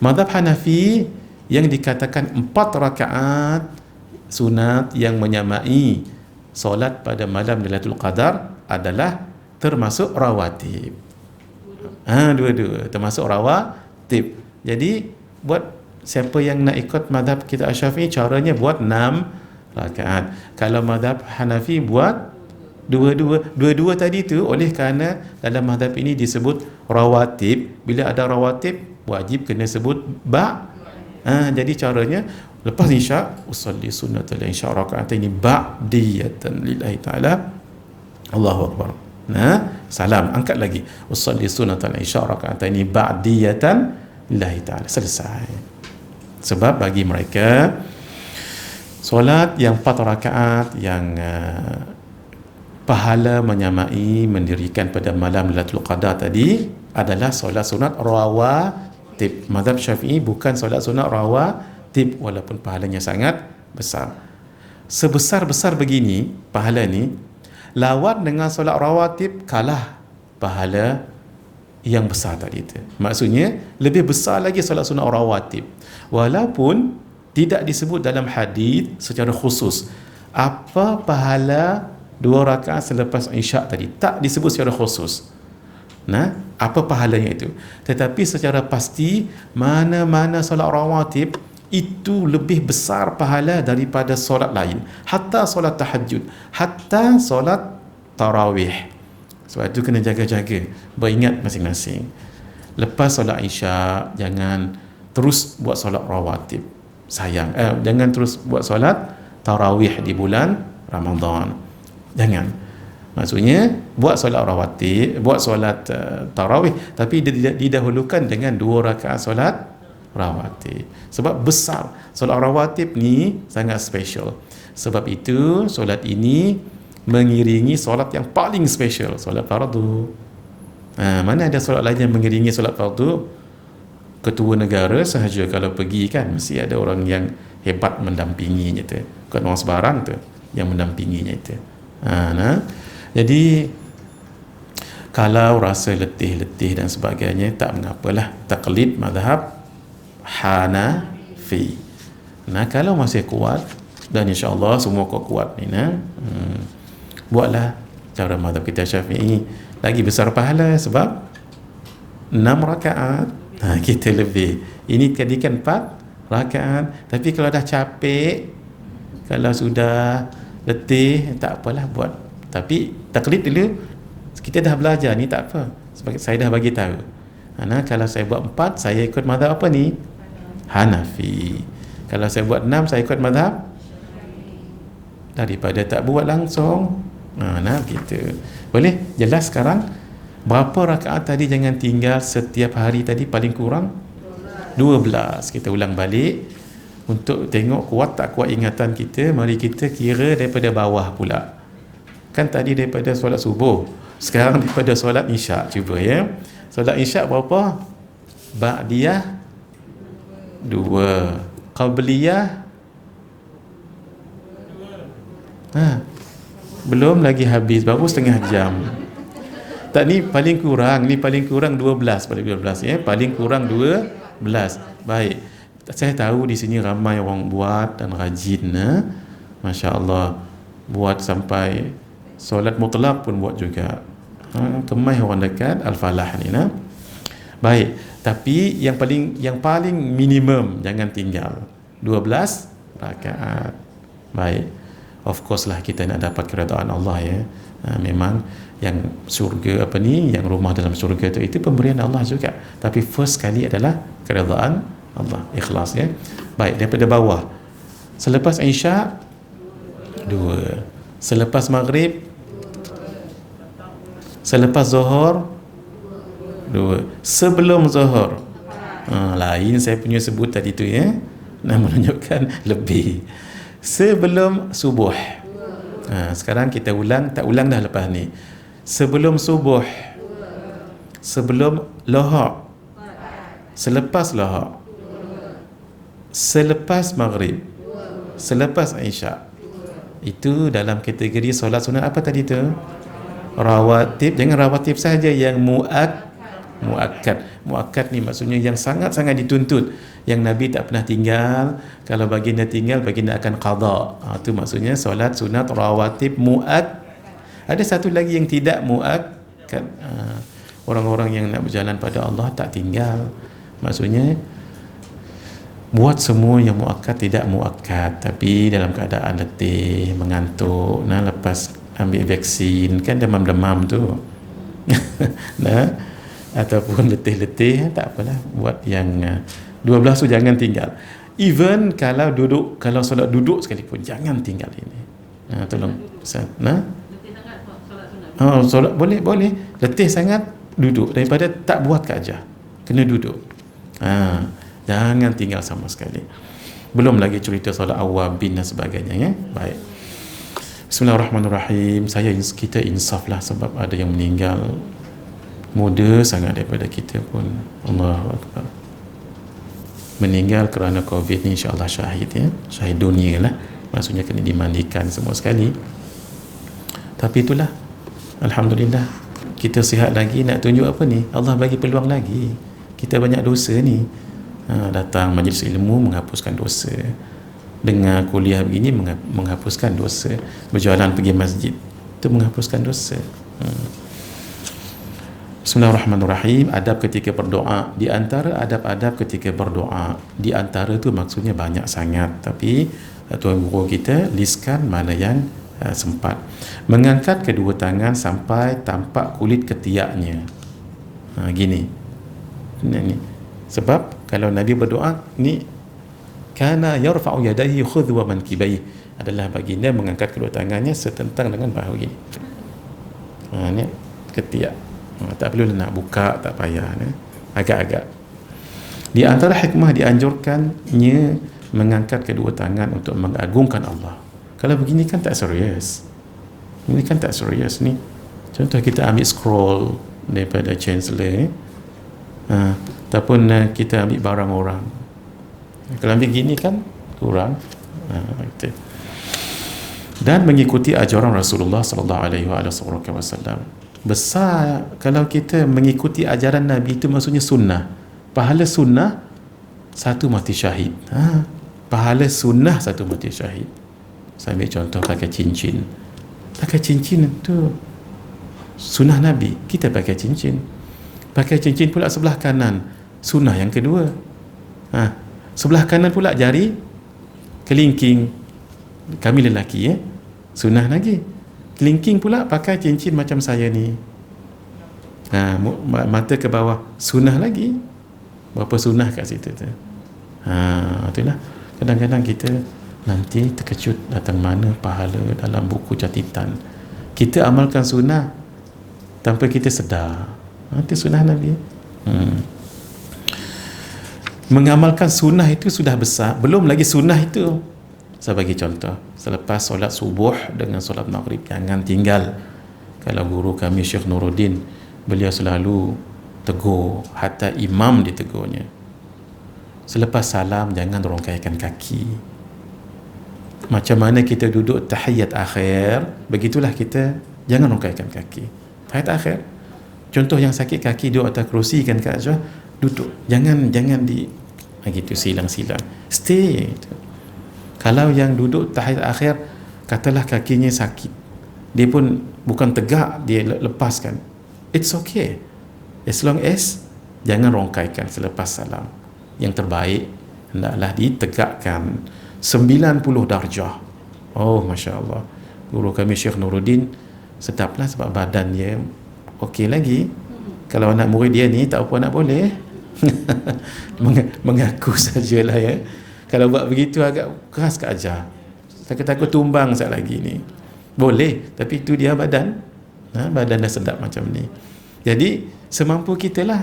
[SPEAKER 2] Mazhab Hanafi yang dikatakan 4 rakaat sunat yang menyamai solat pada malam Lailatul Qadar adalah termasuk rawatib. Dua-dua termasuk rawatib. Jadi buat siapa yang nak ikut mazhab kita Asy-Syafi'i, caranya buat 6 rakaat. Kalau mazhab Hanafi buat dua-dua tadi tu, oleh kerana dalam mazhab ini disebut rawatib. Bila ada rawatib, wajib kena sebut jadi caranya lepas Isya, usalli sunnatal Isya rak'ataini ba'diyatan lillahi ta'ala. Allahu akbar. Salam, angkat lagi. Usalli sunnatal Isya rak'ataini ba'diyatan lillahi ta'ala. Selesai. Sebab bagi mereka solat yang 4 rakaat yang pahala menyamai mendirikan pada malam Lailatul Qadar tadi adalah solat sunat rawatib. Mazhab Syafi'i bukan solat sunat rawatib, walaupun pahalanya sangat besar. Sebesar-besar begini pahala ni, lawan dengan solat rawatib kalah pahala yang besar tadi itu. Maksudnya lebih besar lagi solat sunat rawatib, walaupun tidak disebut dalam hadis secara khusus apa pahala 2 rakaat selepas Isya tadi, tak disebut secara khusus. apa pahalanya itu. Tetapi secara pasti mana-mana solat rawatib itu lebih besar pahala daripada solat lain, hatta solat tahajud, hatta solat tarawih. Sebab itu kena jaga-jaga, beringat masing-masing. Lepas solat isyak jangan terus buat solat rawatib, sayang. Jangan terus buat solat tarawih di bulan Ramadan, jangan. Maksudnya buat solat rawatib, buat solat tarawih, tapi didahulukan dengan 2 rakaat solat rawatib. Sebab besar solat rawatib ni sangat special. Sebab itu solat ini mengiringi solat yang paling special, solat fardu. Mana ada solat lain yang mengiringi solat fardu? Ketua negara sahaja kalau pergi kan mesti ada orang yang hebat mendampinginya tu. Bukan orang sebarang tu yang mendampinginya itu. Jadi kalau rasa letih dan sebagainya, tak mengapalah, taklid mazhab Hanafi. Kalau masih kuat, dan insya-Allah semua kuat ni, buatlah cara mazhab kita Syafi'i, lagi besar pahala sebab 6 rakaat. Kita lebih. Ini tadi kan 4 rakaat, tapi kalau dah capek, kalau sudah letih, tak apalah buat. Tapi taklid dulu, kita dah belajar ni tak apa, sebab saya dah bagi tahu. Kalau saya buat 4, saya ikut mazhab apa ni? Hanafi. Kalau saya buat 6, saya ikut mazhab, daripada tak buat langsung. Gitu. Boleh? Jelas sekarang? Berapa rakaat tadi jangan tinggal setiap hari tadi? Paling kurang 12. Kita ulang balik untuk tengok kuat tak kuat ingatan kita. Mari kita kira daripada bawah pula. Kan tadi daripada solat subuh, sekarang daripada solat isyak. Cuba ya. Solat isyak berapa? Ba'diyah 2, Qabliyah belum lagi habis, baru setengah jam. Tak, ni paling kurang 12 pada 12 ya. Paling kurang 12. Baik. Saya tahu di sini ramai orang buat dan rajin. Masya-Allah. Buat sampai solat mutlak pun buat juga. Kemai orang dekat Al-Falah ni. Baik. Tapi yang paling minimum jangan tinggal 12 rakaat. Baik. Of course lah kita nak dapat keredaan Allah ya. Memang yang surga yang rumah dalam surga itu pemberian Allah juga. Tapi first kali adalah keredaan Allah, ikhlas ya. Baik, daripada bawah. Selepas isyak 2. Selepas maghrib, selepas zuhur 2. Sebelum zuhur lain saya punya sebut tadi tu ya, nak menunjukkan lebih. Sebelum subuh. Sekarang kita ulang, tak ulang dah lepas ni. Sebelum subuh, sebelum lohar, selepas lohar, selepas maghrib, selepas isyak. Itu dalam kategori solat sunat apa tadi tu? Rawatib. Jangan rawatib saja, yang muakkad. Muakkad ni maksudnya yang sangat-sangat dituntut, yang Nabi tak pernah tinggal. Kalau baginda tinggal, baginda akan qada. Itu maksudnya solat sunat rawatib muakkad. Ada satu lagi yang tidak muakkad. Orang-orang yang nak berjalan pada Allah tak tinggal. Maksudnya buat semua yang muakkad, tidak muakkad, tapi dalam keadaan letih, mengantuk, lepas ambil vaksin kan demam-demam tu ataupun letih-letih, tak apalah, buat yang 12 tu jangan tinggal. Even kalau solat duduk sekalipun jangan tinggal ini. Tolong Ustaz. Solat boleh letih sangat duduk, daripada tak buat kerja, kena duduk. Jangan tinggal sama sekali. Belum lagi cerita solat awabin dan sebagainya ya. Baik. Bismillahirrahmanirrahim. Kita insaf lah, sebab ada yang meninggal muda sangat daripada kita pun. Allahu Akbar. Meninggal kerana COVID ni, insya-Allah syahid ya. Syahid dunia lah. Maksudnya kena dimandikan semua sekali. Tapi itulah, alhamdulillah kita sihat lagi. Nak tunjuk apa ni? Allah bagi peluang lagi. Kita banyak dosa ni. Datang majlis ilmu menghapuskan dosa, dengar kuliah begini menghapuskan dosa, berjalan pergi masjid itu menghapuskan dosa. Bismillahirrahmanirrahim. Adab ketika berdoa. Di antara adab-adab ketika berdoa, di antara tu maksudnya banyak sangat, tapi Tuan Guru kita listkan mana yang sempat. Mengangkat kedua tangan sampai tampak kulit ketiaknya. Gini. Ini. Sebab kalau Nabi berdoa ni, kana yarfa'u yadayhi khudwa mankibaihi, adalah baginda mengangkat kedua tangannya setentang dengan bahu ini. Ni ketiak. Tak perlu nak buka, tak payah. Agak-agak. Di antara hikmah dianjurkannya mengangkat kedua tangan untuk mengagungkan Allah. Kalau begini kan tak serius. Ini kan tak serius ni. Contoh kita ambil scroll daripada Chancellor ni, ataupun kita ambil barang orang. Kalau ambil gini kan kurang. Gitu. Dan mengikuti ajaran Rasulullah sallallahu alaihi wasallam. Besar kalau kita mengikuti ajaran Nabi, itu maksudnya sunnah. Pahala sunnah satu mati syahid. Pahala sunnah satu mati syahid. Saya ambil contoh pakai cincin. Pakai cincin itu sunnah Nabi, kita pakai cincin. Pakai cincin pula sebelah kanan, sunnah yang kedua. Sebelah kanan pula jari kelingking, kami lelaki sunnah lagi. Kelingking pula pakai cincin macam saya ni, mata ke bawah, sunnah lagi. Berapa sunnah kat situ tu. Itulah kadang-kadang kita nanti terkejut datang mana pahala dalam buku catatan. Kita amalkan sunnah tanpa kita sedar. Itu sunnah Nabi. Mengamalkan sunnah itu sudah besar. Belum lagi sunnah itu. Saya bagi contoh. Selepas solat subuh dengan solat maghrib, jangan tinggal. Kalau guru kami Syekh Nuruddin, beliau selalu tegur, hatta imam ditegurnya. Selepas salam jangan rongkaikan kaki. Macam mana kita duduk tahiyat akhir, begitulah kita jangan rongkaikan kaki. Tahiyat akhir. Contoh yang sakit kaki duduk atas kerusi kan Kak Azwar, duduk. Jangan di gitu silang-silang. Stay. Kalau yang duduk tahiyat akhir, katalah kakinya sakit, dia pun bukan tegak, dia lepaskan, it's okay, as long as jangan rongkaikan selepas salam. Yang terbaik hendaklah ditegakkan 90 darjah. Oh, Masya Allah. Guru kami Syekh Nuruddin sedaplah, sebab badan dia okey lagi. Kalau anak murid dia ni tak apa nak boleh. Mengaku sajalah ya. Kalau buat begitu agak keras ke ajar. Takut-takut tumbang sekali lagi ni. Boleh, tapi itu dia badan. Badan dah sedap macam ni. Jadi semampu kita lah.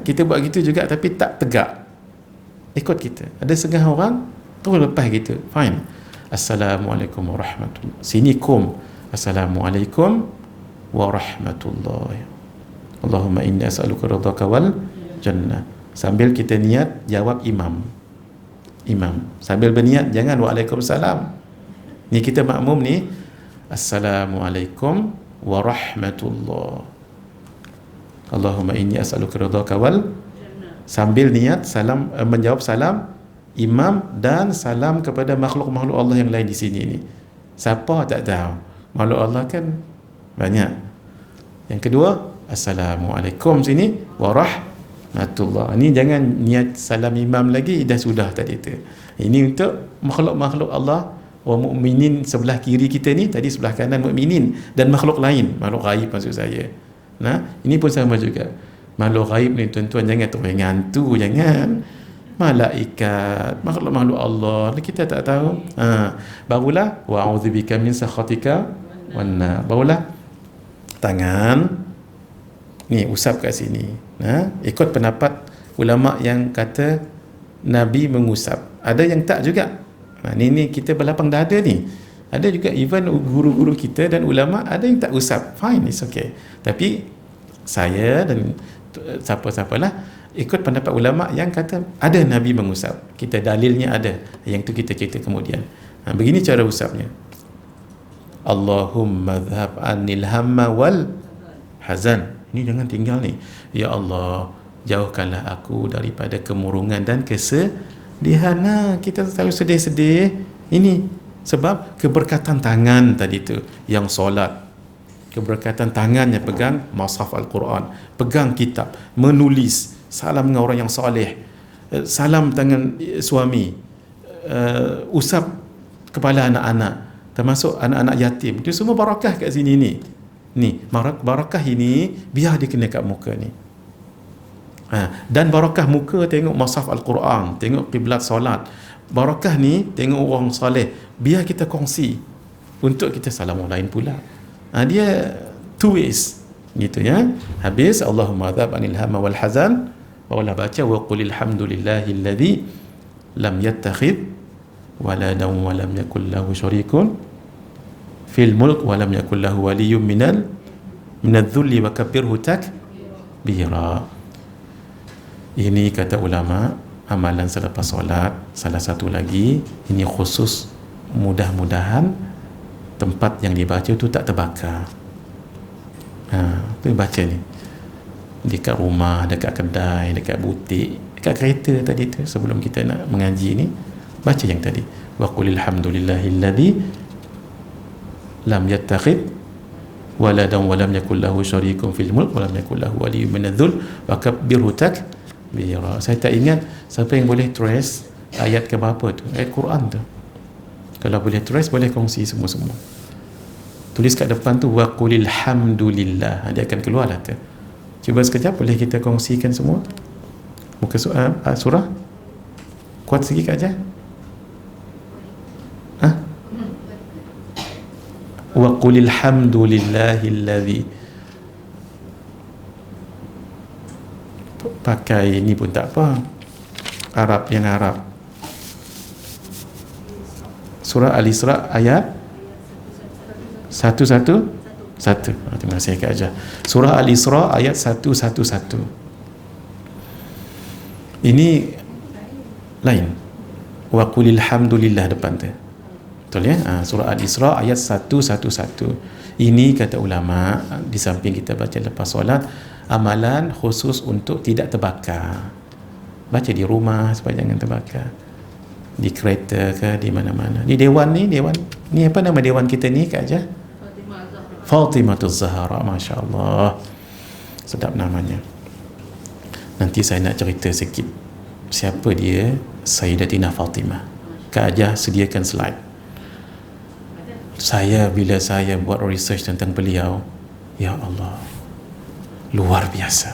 [SPEAKER 2] Kita buat gitu juga tapi tak tegak. Ikut kita. Ada setengah orang terus lepas gitu. Fine. Assalamualaikum warahmatullahi. Sini kum. Assalamualaikum warahmatullahi. Allahumma inni as'aluka ridhaka wal jannah. Sambil kita niat jawab imam. Sambil berniat jangan waalaikumsalam. Ni kita makmum ni, assalamualaikum warahmatullahi. Allahumma inni as'aluka ridhaka wal, sambil niat salam, menjawab salam imam dan salam kepada makhluk-makhluk Allah yang lain di sini ni. Siapa tak tahu? Makhluk Allah kan banyak. Yang kedua, assalamualaikum sini warahmatullahi. Ini jangan niat salam imam lagi, dah sudah tadi tu. Ini untuk makhluk-makhluk Allah wa mukminin sebelah kiri kita ni, tadi sebelah kanan mukminin dan makhluk lain, makhluk gaib maksud saya. Ini pun sama juga. Makhluk gaib ni tuan-tuan jangan terus hantu, jangan. Malaikat, makhluk-makhluk Allah ni kita tak tahu. Barulah wa a'udzubika min sakhatika wan nar. Barulah tangan ni usap kat sini. Ikut pendapat ulama yang kata Nabi mengusap. Ada yang tak juga. Ni kita berlapang dada ni. Ada juga even guru-guru kita dan ulama ada yang tak usap. Fine, it's okay. Tapi saya dan siapa-siapalah ikut pendapat ulama yang kata ada Nabi mengusap. Kita dalilnya ada. Yang tu kita cerita kemudian. Begini cara usapnya. Allahumma dhhab anil hamma wal hazan. Ini jangan tinggal ni. Ya Allah, jauhkanlah aku daripada kemurungan dan kesedihan. Kita selalu sedih-sedih. Ini sebab keberkatan tangan tadi tu. Yang solat, keberkatan tangannya pegang mushaf Al-Quran, pegang kitab, menulis, salam dengan orang yang soleh, salam tangan suami, usap kepala anak-anak, termasuk anak-anak yatim. Itu semua barakah kat sini ni. Ni barakah ini biar dia kena kat muka ni. Dan barakah muka tengok mushaf Al-Quran, tengok kiblat solat. Barakah ni tengok orang soleh, biar kita kongsi untuk kita salam orang lain pula. Dia two ways gitu ya. Habis Allahumma adhab anil hamma wal hazan, barulah baca wa qulil hamdulillahilladzi lam yattakhidh waladan wa lam yakul lahu syarikun fil mulk wa lam yakul lahu waliyyun minadh-dhulli wa kabbirhu takbira. Ini kata ulama, amalan selepas solat. Salah satu lagi, ini khusus, mudah-mudahan tempat yang dibaca itu tak terbakar. Tu baca ni dekat rumah, dekat kedai, dekat butik, dekat kereta tadi tu, sebelum kita nak mengaji ni, baca yang tadi, wa qulil hamdulillahilladzi lam yattakhidh waladan wa lam yakul lahu syarikun fil mulk wa lam yakul lahu waliyyun minadh-dhul wa kabbirhu takbira. Saya tak ingat siapa yang boleh trace ayat ke berapa tu, ayat Quran tu. Kalau boleh trace, boleh kongsi semua-semua. Tulis kat depan tu wa qulil hamdulillah, dia akan keluar lah tu. Cuba sekejap, boleh kita kongsikan semua muka surah. Kuat sikit aja. Wa qulil hamdulillahilladzi, pakai ni pun tak apa, Arab yang Arab. Surah Al-Isra ayat 111. Terima kasih Kak Aja. Surah Al-Isra ayat 111. Ini lain. Wa qulil hamdulillah depan tu. Betul ya? Surah Al-Isra ayat 111. Ini kata ulama, di samping kita baca lepas solat, amalan khusus untuk tidak terbakar. Baca di rumah supaya jangan terbakar. Di kereta ke, di mana-mana. Di dewan ni apa nama dewan kita ni Kak Aja? Fatimatuz Zahra. Masya Allah, sedap namanya. Nanti saya nak cerita sikit siapa dia Sayyidatina Fatimah. Kak Aja sediakan slide. Bila saya buat research tentang beliau, ya Allah, luar biasa.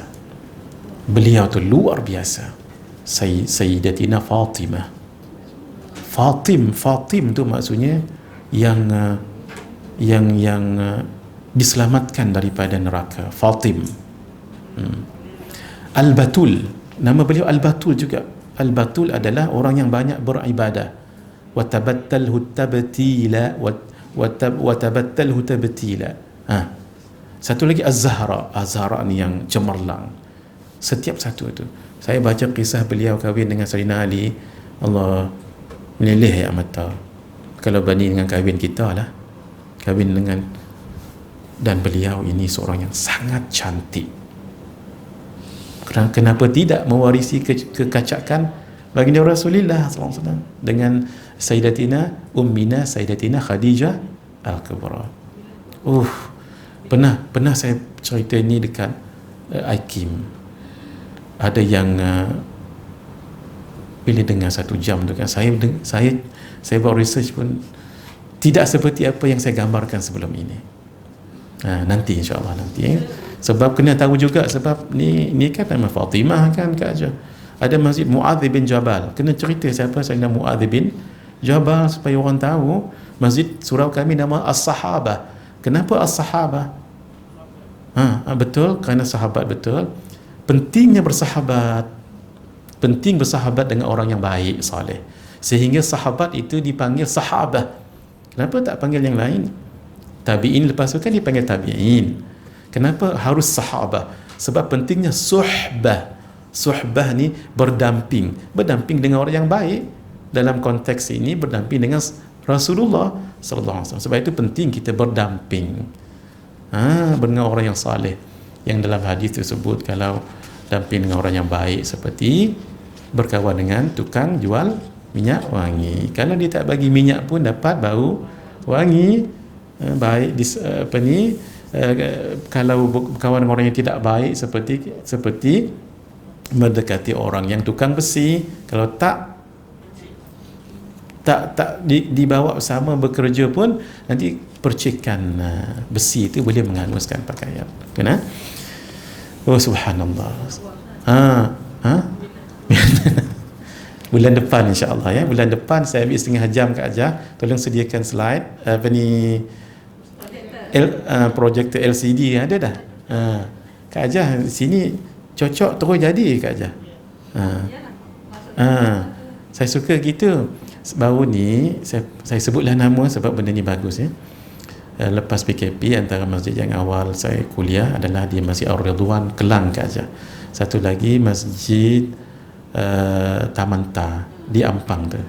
[SPEAKER 2] Beliau tu luar biasa. Sayyidatina Fatimah. Fatim tu maksudnya yang diselamatkan daripada neraka. Fatim. Al-Batul, nama beliau Al-Batul juga. Al-Batul adalah orang yang banyak beribadah. Wa tabattalhu tabtila wa tabattalhu tabtila. Satu lagi Az-Zahra. Az-Zahra ni yang cemerlang. Setiap satu itu. Saya baca kisah beliau kahwin dengan Sayyidina Ali. Allah meleleh air mata. Kalau banding dengan kahwin kita lah, kahwin dengan, dan beliau ini seorang yang sangat cantik. Kenapa tidak mewarisi kekacakan baginda Rasulullah SAW dengan Sayyidatina Ummina Sayyidatina Khadijah Al-Kubra. Pernah saya cerita ni dekat IKIM. Ada yang bila dengar 1 jam tu kan, saya buat research pun tidak seperti apa yang saya gambarkan sebelum ini. Nanti insya-Allah nanti. Sebab kena tahu juga, sebab ni kan nama Fatimah kan Kak Aja. Ada Masjid Mu'adz bin Jabal. Kena cerita siapa Sayyidina Mu'adz bin Jabal supaya orang tahu. Masjid surau kami nama As-Sahabah. Kenapa As-Sahabah? Betul, kerana sahabat, betul. Pentingnya bersahabat. Penting bersahabat dengan orang yang baik, soleh. Sehingga sahabat itu dipanggil sahabah. Kenapa tak panggil yang lain? Tabi'in lepas tu kan dipanggil tabi'in. Kenapa harus sahabah? Sebab pentingnya suhbah. Suhbah ni berdamping dengan orang yang baik. Dalam konteks ini berdamping dengan Rasulullah sallallahu alaihi wasallam. Sebab itu penting kita berdamping dengan orang yang saleh. Yang dalam hadis tersebut, kalau damping dengan orang yang baik seperti berkawan dengan tukang jual minyak wangi. Kalau dia tak bagi minyak pun dapat bau wangi. Baik Kalau berkawan dengan orang yang tidak baik, seperti mendekati orang yang tukang besi. Kalau tak dibawa bersama bekerja pun, nanti percikan besi itu boleh menghanguskan pakaian. Kena? Oh subhanallah. Bulan depan insya-Allah ya. Bulan depan saya ambil setengah jam Kak Ajah. Tolong sediakan slide projector LCD ada dah. Kak Ajah sini cocok terus jadi Kak Ajah. Saya suka gitu. Baru ni saya sebutlah nama sebab benda ni bagus ya. Lepas PKP, antara masjid yang awal saya kuliah adalah di Masjid Ar-Ridwan Kelang Kak Ajah. Satu lagi Masjid Taman Ta di Ampang tu.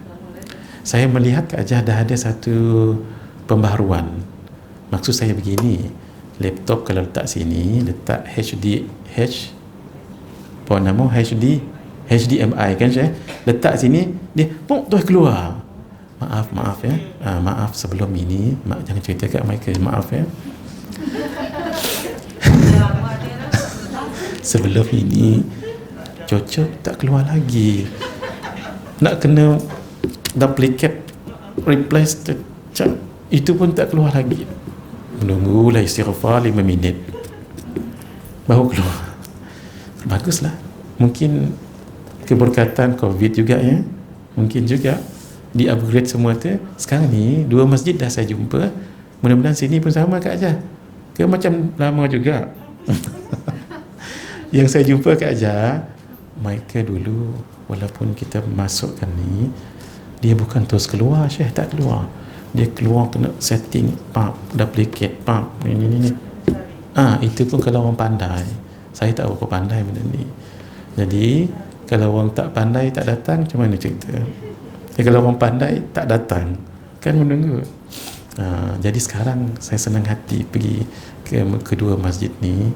[SPEAKER 2] Saya melihat Kak Ajah dah ada satu pembaharuan. Maksud saya begini, laptop kalau letak sini, letak HDMI kan saya, letak sini, dia pum terus keluar. Maaf ya. Maaf sebelum ini, jangan cerita kat Michael, maaf ya. Sebelum ini cocok tak keluar lagi. Nak kena duplicate, replace, itu pun tak keluar lagi. Menunggulah istighfar 5 minit baru keluar. Baguslah. Mungkin keberkatan COVID juga ya. Mungkin juga di-upgrade semua tu. Sekarang ni 2 masjid dah saya jumpa. Mudah-mudahan sini pun sama Kak Ajah. Ke macam lama juga. Yang saya jumpa Kak Ajah, mereka dulu walaupun kita masukkan ni, dia bukan terus keluar, Syekh, tak keluar. Dia keluar kena setting, duplicate, ni. Itu pun kalau orang pandai. Saya tak berapa pandai benda ni. Jadi kalau orang tak pandai tak datang, macam mana cerita? Kalau orang pandai tak datang, kan menunggu. Jadi sekarang saya senang hati pergi ke kedua masjid ni.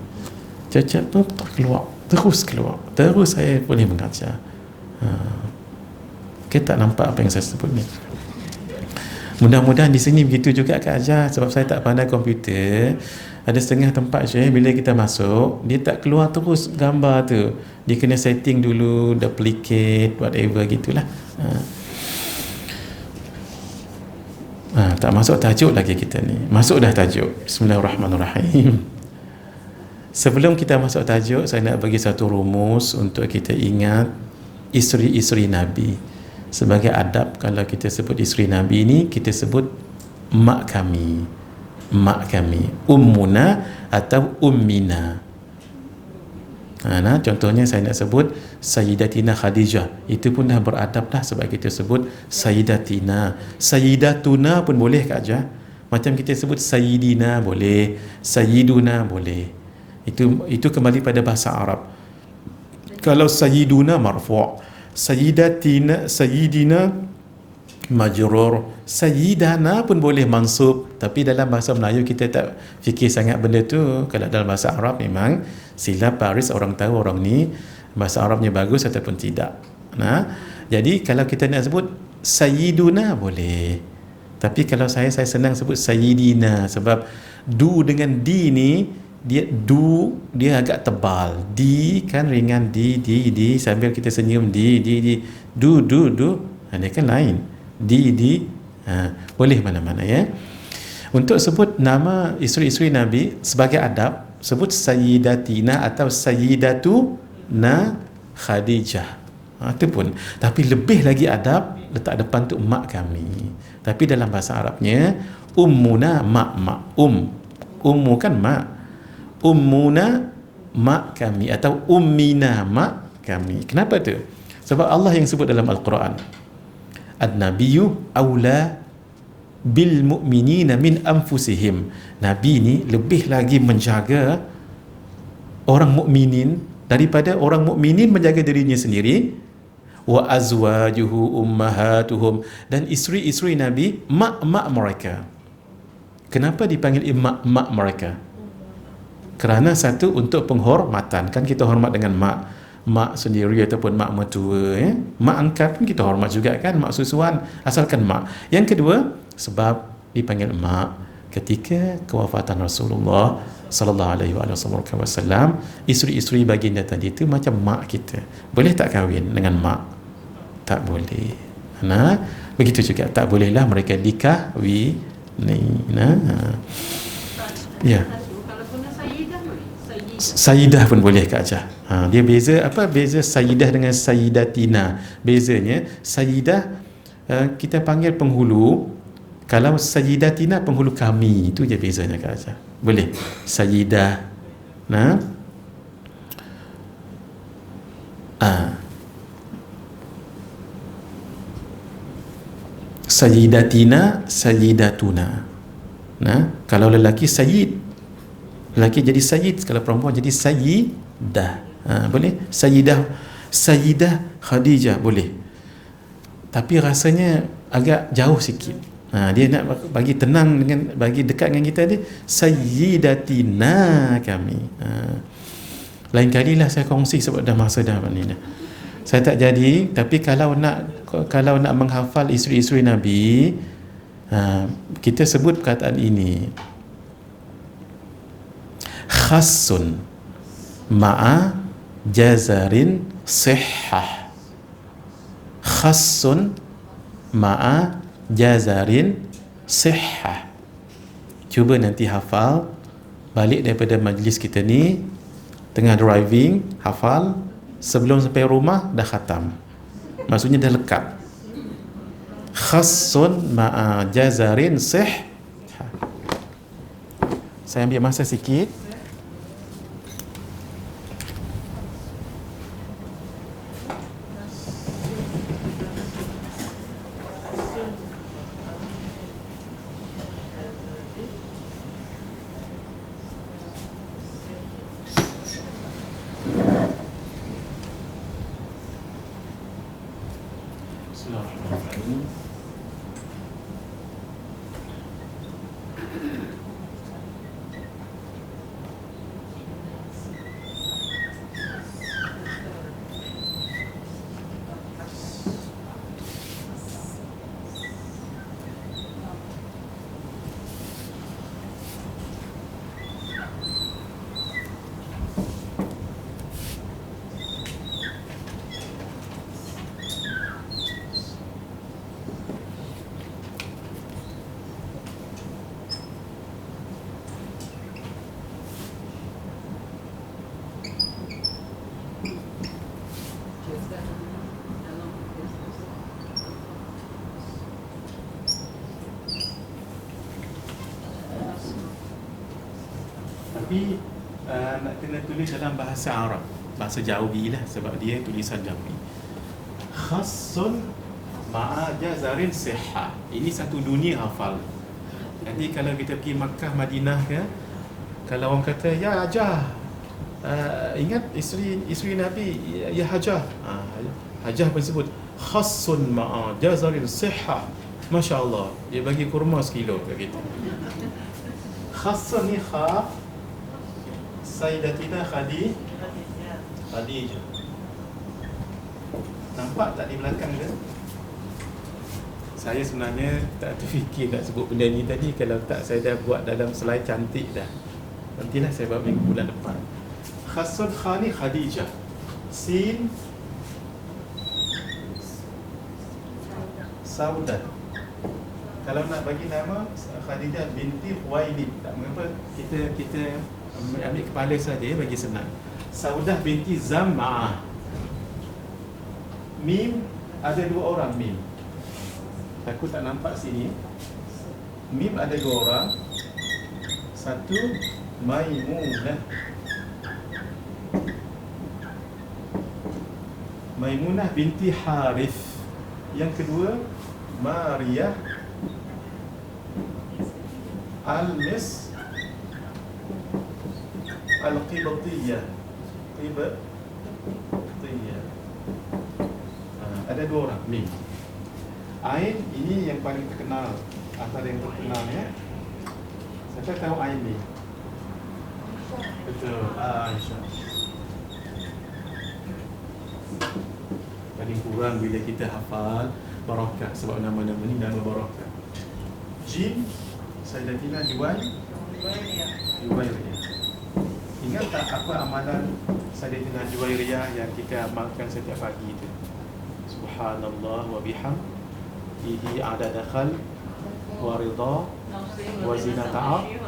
[SPEAKER 2] Cacat tu keluar, terus saya boleh mengajar. Kita tak nampak apa yang saya sebut ni. Mudah-mudahan di sini begitu juga Kak Ajah. Sebab saya tak pandai komputer, ada setengah tempat Syekh, bila kita masuk, dia tak keluar terus gambar tu. Dia kena setting dulu, duplicate, whatever gitulah. Tak masuk tajuk lagi kita ni. Masuk dah tajuk. Bismillahirrahmanirrahim. Sebelum kita masuk tajuk, saya nak bagi satu rumus untuk kita ingat isteri-isteri Nabi. Sebagai adab, kalau kita sebut isteri Nabi ni, kita sebut mak kami, ummuna atau ummina. Contohnya saya nak sebut Sayyidatina Khadijah, itu pun dah beradab dah sebab kita sebut Sayyidatina. Sayyidatuna pun boleh Kak Ajah. Macam kita sebut Sayyidina boleh, Sayyiduna boleh. Itu kembali pada bahasa Arab. Kalau Sayyiduna marfu', Sayyidina majrur, Sayyidana pun boleh mansub. Tapi dalam bahasa Melayu kita tak fikir sangat benda tu. Kalau dalam bahasa Arab memang silap baris, orang tahu orang ni bahasa Arabnya bagus ataupun tidak. Jadi kalau kita nak sebut Sayyiduna boleh. Tapi kalau saya senang sebut Sayyidina, sebab du dengan di ni, dia agak tebal. Di kan ringan, di sambil kita senyum, di du dia kan lain. Di boleh mana-mana ya. Untuk sebut nama isteri-isteri Nabi sebagai adab, sebut Sayyidatina atau Sayyidatuna Khadijah. Itu pun. Tapi lebih lagi adab, letak depan tu mak kami. Tapi dalam bahasa Arabnya ummuna, mak. Ummu kan mak. Ummuna, mak kami, atau ummina, mak kami. Kenapa tu? Sebab Allah yang sebut dalam Al-Quran, An-Nabiyyu awla bil mu'minina min anfusihim. Nabi ni lebih lagi menjaga orang mukminin daripada orang mukminin menjaga dirinya sendiri. Wa azwajuhu ummahatuhum, dan isteri-isteri Nabi mak-mak mereka. Kenapa dipanggil mak-mak mereka? Kerana satu, untuk penghormatan. Kan kita hormat dengan mak sendiri ataupun mak mertua ya. Mak angkat pun kita hormat juga kan, mak susuan, asalkan mak. Yang kedua, sebab dipanggil mak, ketika kewafatan Rasulullah sallallahu alaihi wasallam, isteri-isteri baginda tadi itu macam mak kita. Boleh tak kahwin dengan mak? Tak boleh. Nah, begitu juga tak bolehlah mereka dikahwini. Nah, ya. Sayyidah pun boleh Kak Ajah. Dia beza apa? Beza Sayyidah dengan Sayyidatina. Bezanya Sayyidah kita panggil penghulu. Kalau Sayyidatina penghulu kami, itu je bezanya Kak Ajah. Boleh. Sayyidah. Nah. Sayyidatina, Sayyidatuna. Nah, kalau lelaki Sayyid, lelaki jadi Sayyid, kalau perempuan jadi Sayyidah. Boleh? Sayyidah Khadijah boleh. Tapi rasanya agak jauh sikit. Dia nak bagi tenang dengan, bagi dekat dengan kita, dia Sayyidatina kami. Lain kalilah saya kongsi sebab dah masa dah ni dah. Saya tak jadi, tapi kalau nak menghafal isteri-isteri Nabi, kita sebut perkataan ini, khassun ma'a jazarin sihhah. Khassun ma'a jazarin sihhah. Cuba nanti hafal balik daripada majlis kita ni, tengah driving hafal, sebelum sampai rumah dah khatam, maksudnya dah lekat. Khassun ma'a jazarin sihhah. Saya ambil masa sikit. Tapi nak kena tulis dalam bahasa Arab, bahasa Jawi lah, sebab dia tulisan Jawi. Khassun ma'a jazarin sihhah. Ini satu dunia hafal. Nanti kalau kita pergi Makkah, Madinah ke, kalau orang kata ya Hajah, ingat isteri Nabi ya Hajah, Hajah pun sebut khassun ma'a jazarin sihhah. Masya Allah, dia bagi kurma sekilo kat kita. Khassun ni kha, Sayyidatina Khadijah. Nampak tak di belakang dia? Saya sebenarnya tak terfikir nak sebut benda ni tadi. Kalau tak, saya dah buat dalam slide cantik dah. Nantilah saya buat minggu bulan depan. Khassun khani Khadijah. Sin Saudah. Kalau nak bagi nama Khadijah binti Khuwailid, tak mengapa, kita ambil kepala saja bagi senang. Saudah binti Zam'ah. Mim, ada dua orang mim. Aku tak nampak sini. Mim ada dua orang. Satu Maimunah. Maimunah binti Harith. Yang kedua Maria Al-Qibtiyah. Ada dua orang mim. Ain ini yang paling terkenal, antara yang terkenal ya. Siapa tahu Ain ni? Betul, Aisyah. Paling kurang bila kita hafal barakah, sebab nama-nama ni nama barakah. Jim Sayyidatina Juwairiyah. Ingat tak apa amalan Sayyidatina Juwairiyah yang kita amalkan setiap pagi itu? Subhanallah wa bihamdihi adada khalq wa ridha wa zinata arsh.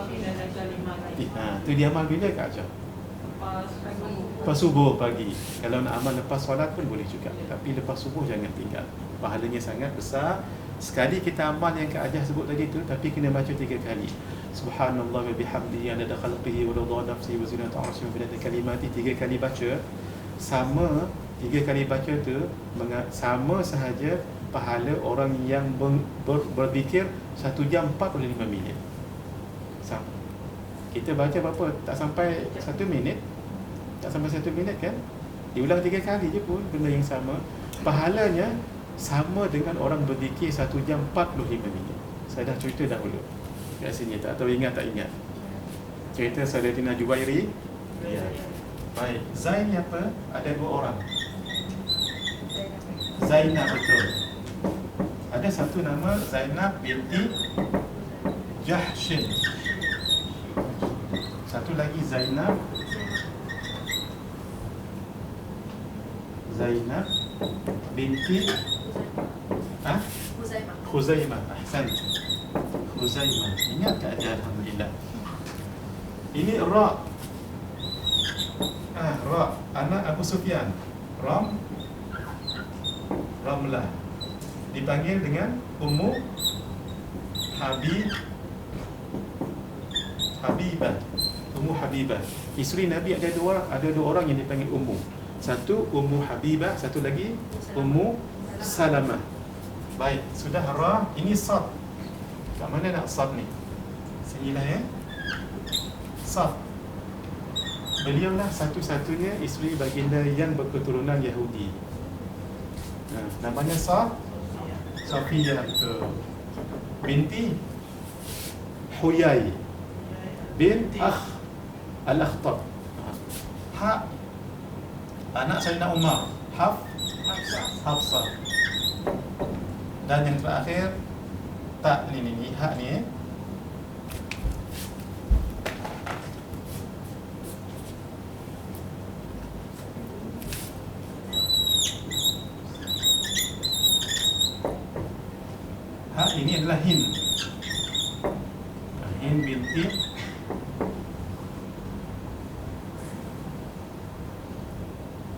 [SPEAKER 2] Tu dia amal bila Kak Aja? Lepas subuh pagi. Kalau nak amal lepas solat pun boleh juga, tapi lepas subuh jangan tinggal. Pahalanya sangat besar. Sekali kita amal yang Kak Ajah sebut tadi tu, tapi kena baca 3 kali. Subhanallah wa bihamdihi adada khalqihi wa ridha nafsihi wa zinata arsyihi wa midada kalimati. 3 kali baca. Sama 3 kali baca tu sama sahaja pahala orang yang berzikir 1 jam 45 minit. Sama. Kita baca berapa? Tak sampai 1 minit. Tak sampai 1 minit kan? Diulang 3 kali je pun benda yang sama. Pahalanya sama dengan orang berzikir 1 jam 45 minit. Saya dah cerita dahulu kat sini, tak tahu ingat tak ingat cerita Sayyidatina Juwairiyah. Ya. Baik, Zain ni apa? Ada 2 orang. Zainab, betul. Ada satu nama Zainab binti Jahshin. Satu lagi Zainab binti Khuzaimah. Ahsan. Khuzaimah. Ingat tak ada? Alhamdulillah. Ini Ra. Ra, anak Abu Sufyan. Ramlah. Dipanggil dengan Ummu Habibah. Ummu Habibah. Isteri Nabi ada dua orang yang dipanggil Ummu. Satu Ummu Habibah, satu lagi Ummu Salamah. Baik, sudah Ra, ini Sad. Kat mana nak Sad ni? Sinilah ya. Sad. Beliaulah satu-satunya isteri baginda yang berketurunan Yahudi. Namanya Safiyah, betul. Binti Huyai bin Al-Akhtab. Anak Sayyidina Umar, Hafsah. Dan yang terakhir tak ni hak ni ini adalah Hind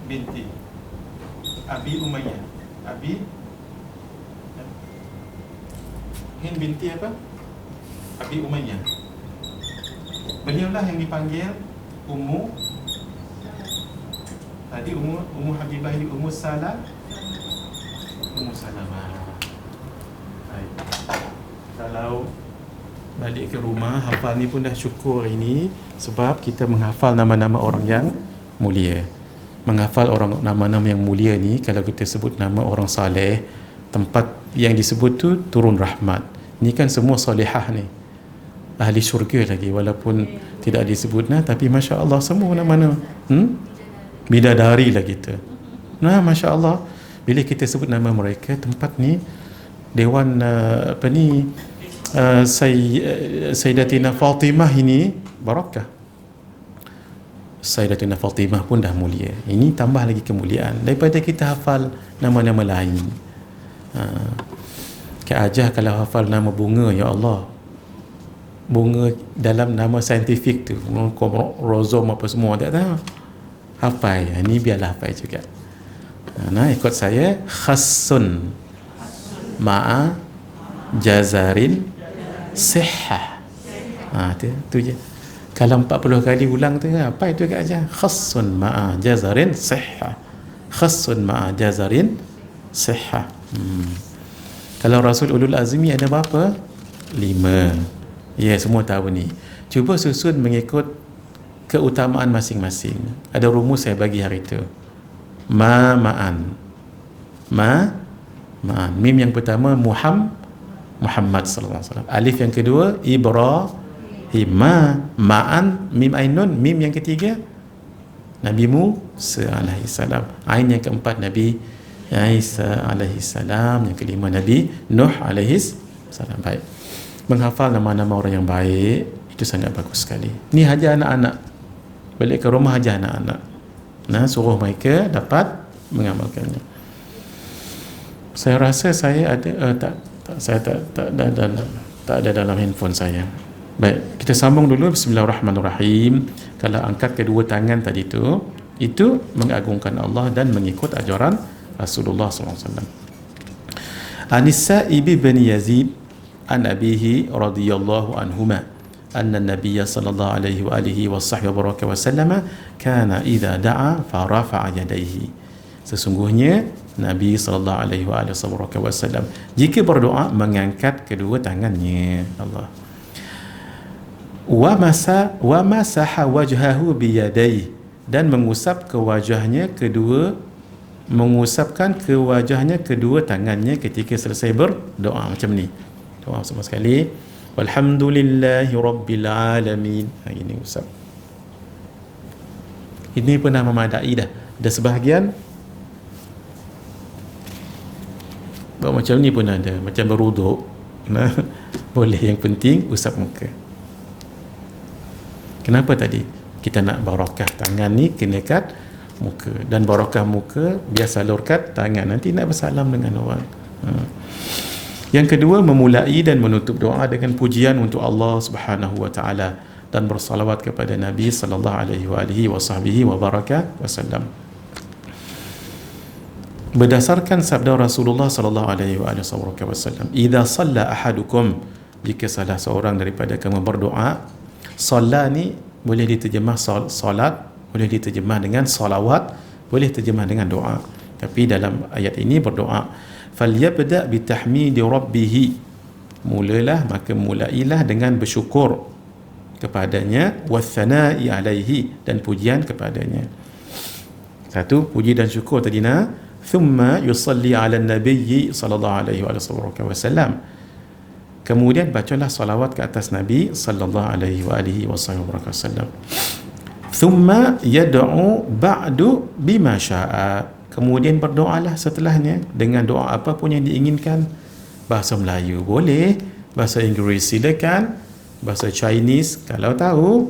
[SPEAKER 2] binti Abi Umayyah. Hind binti apa? Abi Umayyah. Beliaulah yang dipanggil Ummu. Tadi Ummu Habibah ini Ummu Salamah. Baik. Kalau balik ke rumah hafal ni pun dah syukur ini, sebab kita menghafal nama-nama orang yang mulia. Menghafal nama-nama yang mulia ni, kalau kita sebut nama orang saleh, tempat yang disebut tu turun rahmat. Ni kan semua salihah ni, ahli syurga lagi, walaupun tidak disebut tapi Masya Allah semua nama-nama bidadari lah kita. Masya Allah, bila kita sebut nama mereka, tempat ni Dewan Sayyidatina Fatimah ini barakah. Sayyidatina Fatimah pun dah mulia. Ini tambah lagi kemuliaan daripada kita hafal nama-nama lain. Kak Ajah kalau hafal nama bunga, ya Allah, bunga dalam nama saintifik tu, rozom apa semua, tak tahu hafal. Ini biarlah hafal juga. Ikut saya, khassun ma'a jazarin sihah. Tu je. Kalau 40 kali ulang tu, apa itu Kak Ajah? Khassun ma'a jazarin sihah. Khassun ma'a jazarin sihah. Kalau Rasul Ulul Azmi ada berapa? 5. Ya, semua tahu ni. Cuba susun mengikut keutamaan masing-masing. Ada rumus saya bagi hari itu. Ma'an. Mim yang pertama Muhammad sallallahu alaihi wasallam. Alif yang kedua Ibrahim. Ma'an, mim ainun. Mim yang ketiga Nabi Musa alaihi salam. Ain yang keempat Nabi Isa alaihi salam. Yang kelima Nabi Nuh alaihi salam. Baik. menghafal nama-nama orang yang baik, itu sangat bagus sekali. Ni haja anak-anak, balik ke rumah haja anak-anak, suruh mereka dapat mengamalkannya. Saya rasa saya ada saya tak ada dalam handphone saya. Baik, kita sambung dulu. Bismillahirrahmanirrahim. Kalau angkat kedua tangan tadi itu mengagungkan Allah dan mengikut ajaran Rasulullah SAW. An-Saib bin Yazid an abihi radhiyallahu anhuma anna an-nabiy sallallahu alaihi wa alihi wasallam kana idza da'a fa rafa'a yadayhi. Sesungguhnya Nabi sallallahu alaihi wasallam jika berdoa mengangkat kedua tangannya. Allah. Wa masaha wajhahu bi yadayhi, dan mengusapkan ke wajahnya kedua tangannya ketika selesai berdoa. Macam ni doa sama sekali, walhamdulillahi rabbil alamin. Ini usap. Ini pernah memadai dah. Ada sebahagian macam ni pun ada, macam beruduk. Boleh, yang penting usap muka. Kenapa tadi? Kita nak barakah tangan ni kena kat muka, dan barakah muka biar salurkan tangan, nanti nak bersalam dengan orang. Yang kedua, memulai dan menutup doa dengan pujian untuk Allah Subhanahu wa taala dan bersalawat kepada Nabi sallallahu alaihi wasallam. Berdasarkan sabda Rasulullah sallallahu alaihi wasallam, "Idza shalla ahadukum", jika salah seorang daripada kamu berdoa. Shalla ni boleh diterjemah solat, boleh diterjemah dengan salawat, boleh terjemah dengan doa. Tapi dalam ayat ini berdoa, falyabda bitahmidi rabbih, mulailah dengan bersyukur kepadanya, wathana'i alaihi, dan pujian kepadanya. Satu, puji dan syukur tadi thumma yusalli ala nabiyyi sallallahu alaihi wasallam, kemudian bacalah salawat ke atas Nabi sallallahu alaihi wasallam. Thumma yad'u ba'du bima sya'a, kemudian berdoalah setelahnya dengan doa apapun yang diinginkan. Bahasa Melayu boleh, bahasa Inggeris silakan, bahasa Chinese kalau tahu.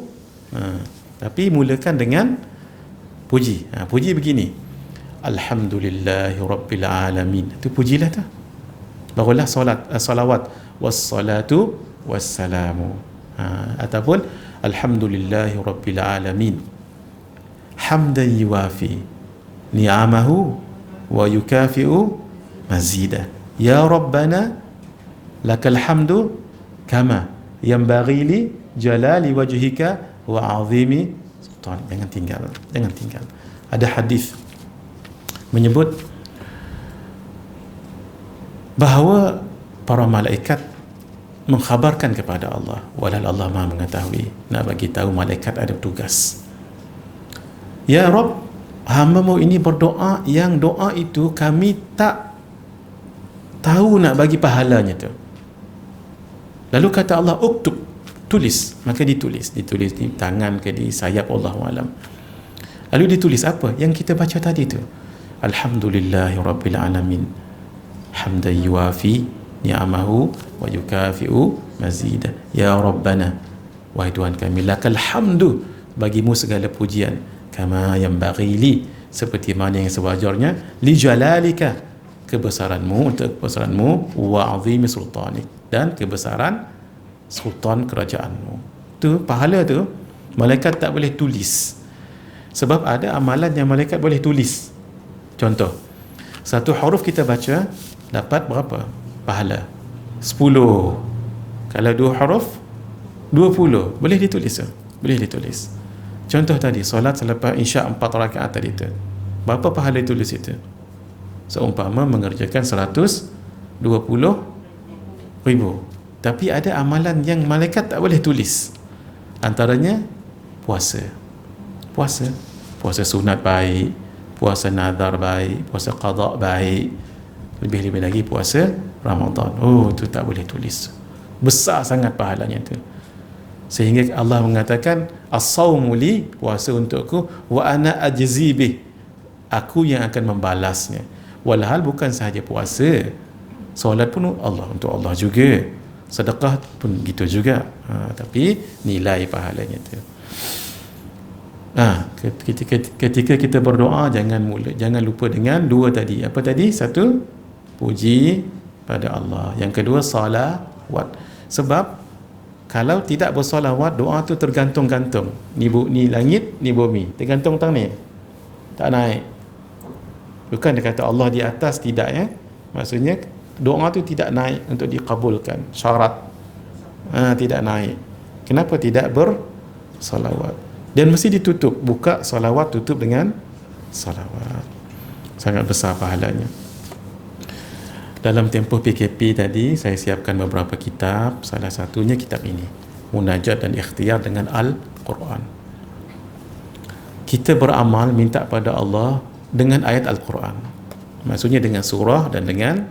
[SPEAKER 2] Tapi mulakan dengan puji. Puji begini, alhamdulillahi rabbil alamin. Itu pujilah tu. Barulah salawat, wassalatu wassalamu. Ataupun alhamdulillahi rabbil alamin hamdan yuwafi ni'amahu wa yukafi'u mazida, ya rabbana lakal hamdu kama yanbaghi li jalali wajhika wa 'azimi sultan. Jangan tinggal. Ada hadis menyebut bahawa para malaikat mengkhabarkan kepada Allah, walal Allah Maha mengetahui, nak bagi tahu malaikat ada tugas. Ya Rabb, hamba-Mu ini berdoa yang doa itu kami tak tahu nak bagi pahalanya tu. Lalu kata Allah, uktub, tulis. Maka ditulis di tangan ke di sayap, Allahu alam. Lalu ditulis apa yang kita baca tadi tu, alhamdulillahi rabbil alamin hamdan yuwafi ni'amahu wa yukafi'u mazida, ya rabbana, wahai Tuhan kami, lakal hamdu, bagimu segala pujian, kama yanbaghi li, seperti mana yang sewajarnya, li jalalika, kebesaranmu, untuk kebesaranmu, wa 'azimi sultanik, dan kebesaran sultan kerajaanmu. Tu pahala tu malaikat tak boleh tulis, sebab ada amalan yang malaikat boleh tulis. Contoh, satu huruf kita baca dapat berapa pahala? 10. Kalau 2 huruf 20. Boleh ditulis. Contoh tadi, solat selepas isyak 4 rakaat tadi tu, berapa pahala ditulis itu? Seumpama mengerjakan 120,000. Tapi ada amalan yang malaikat tak boleh tulis. Antaranya puasa sunat baik, puasa nazar baik, puasa qada baik, lebih-lebih lagi puasa Ramadan. Itu tak boleh tulis. Besar sangat pahalanya tu. Sehingga Allah mengatakan, as-sawmu li, puasa untukku, wa ana ajzi bih, aku yang akan membalasnya. Walhal bukan sahaja puasa, solat pun Allah, untuk Allah juga. Sedekah pun gitu juga, tapi nilai pahalanya tu. Ketika kita berdoa, jangan lupa dengan dua tadi. Apa tadi? Satu, puji pada Allah. Yang kedua, salawat. Sebab kalau tidak bersalawat, doa tu tergantung-gantung. Ni langit, ni bumi. Tergantung tang ni. Tak naik. Bukan dia kata Allah di atas, tidak ya. Maksudnya doa tu tidak naik untuk dikabulkan. Syarat. Tidak naik. Kenapa tidak bersalawat? Dan mesti ditutup, buka salawat, tutup dengan salawat. Sangat besar pahalanya. Dalam tempoh PKP tadi, saya siapkan beberapa kitab. Salah satunya kitab ini, Munajat dan Ikhtiar dengan Al-Quran. Kita beramal minta pada Allah dengan ayat Al-Quran. Maksudnya dengan surah dan dengan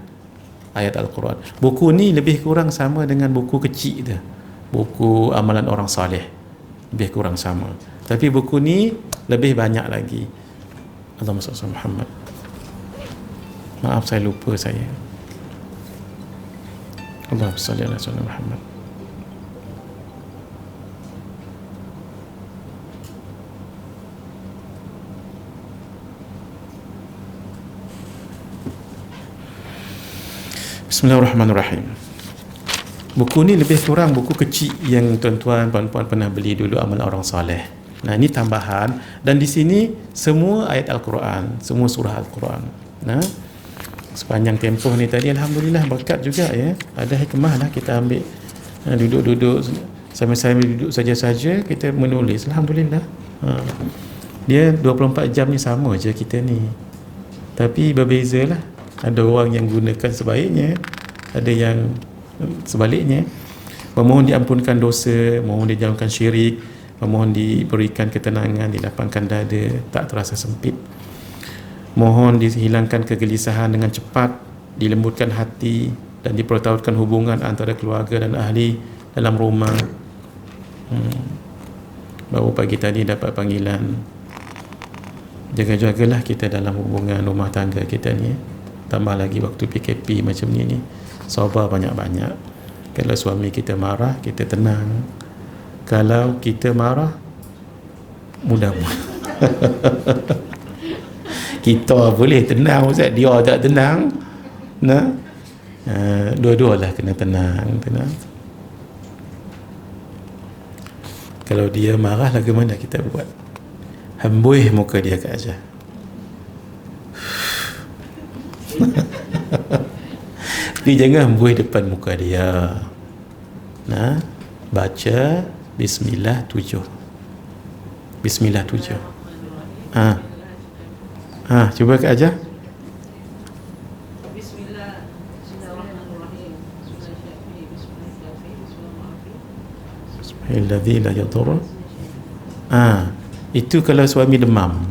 [SPEAKER 2] ayat Al-Quran. Buku ni lebih kurang sama dengan buku kecil tu, buku amalan orang saleh. Lebih kurang sama. Tapi buku ni lebih banyak lagi. Allahumma salli ala Muhammad. Maaf saya lupa saya. Allahumma salli ala Muhammad. Bismillahirrahmanirrahim. Buku ni lebih kurang buku kecil yang tuan-tuan, puan-puan pernah beli dulu, amal orang soleh. Nah, ini tambahan, dan di sini semua ayat Al-Quran, semua surah Al-Quran. Nah, sepanjang tempoh ni tadi, alhamdulillah berkat juga ya. Ada hikmah lah kita ambil. Duduk-duduk sambil duduk saja-saja kita menulis, alhamdulillah. Dia 24 jam ni sama je kita ni. Tapi berbezalah. Ada orang yang gunakan sebaiknya, ada yang sebaliknya. Memohon diampunkan dosa, mohon dijauhkan syirik, memohon diberikan ketenangan, dilapangkan dada, tak terasa sempit. Mohon dihilangkan kegelisahan dengan cepat, dilembutkan hati dan dipertautkan hubungan antara keluarga dan ahli dalam rumah. Baru pagi tadi dapat panggilan, jaga-jagalah kita dalam hubungan rumah tangga kita ni. Tambah lagi waktu PKP macam ni, sabar banyak-banyak. Kalau suami kita marah, kita tenang. Kalau kita marah, mudah-mudahan kita boleh tenang, Ustaz, dia tak tenang. Nah, dua-dualah kena tenang. Kalau dia marah, lagu mana kita buat? Hembus muka dia ke aja. Tapi jangan hembus depan muka dia. Nah, baca Bismillah 7. Bismillah 7. Cuba ke aja. Bismillahirrahmanirrahim. La yadur. Itu kalau suami demam.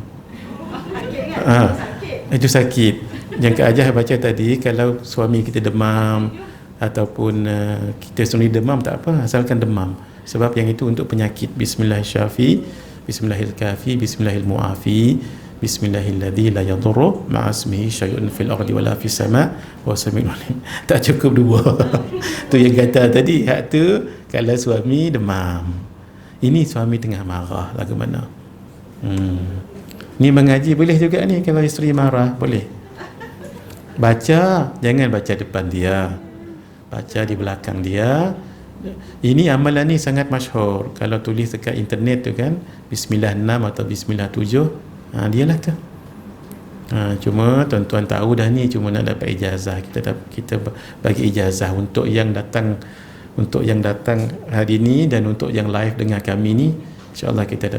[SPEAKER 2] Itu sakit. Yang Kak Ajah baca tadi, kalau suami kita demam ataupun kita sendiri demam, tak apa, asalkan demam. Sebab yang itu untuk penyakit. Bismillahirrahmanirrahim, Bismillahirkafi, Bismillahirmuafi, Bismillahilladzi la yadurru ma'asmihi syai'un fil ardi wala fis sama' wa sami'un alim. Tak cukup dua. Tu yang kata tadi, hak tu kalau suami demam. Ini suami tengah marah, lagu mana? Ni mengaji boleh juga ni, kalau isteri marah boleh. Baca, jangan baca depan dia, baca di belakang dia. Ini amalan ni sangat masyhur. Kalau tulis dekat internet tu kan, Bismillah 6 atau Bismillah 7, dialah tu. Cuma tuan-tuan tahu dah ni cuma nak dapat ijazah. Kita bagi ijazah untuk yang datang, hari ni, dan untuk yang live dengan kami ni, insya-Allah kita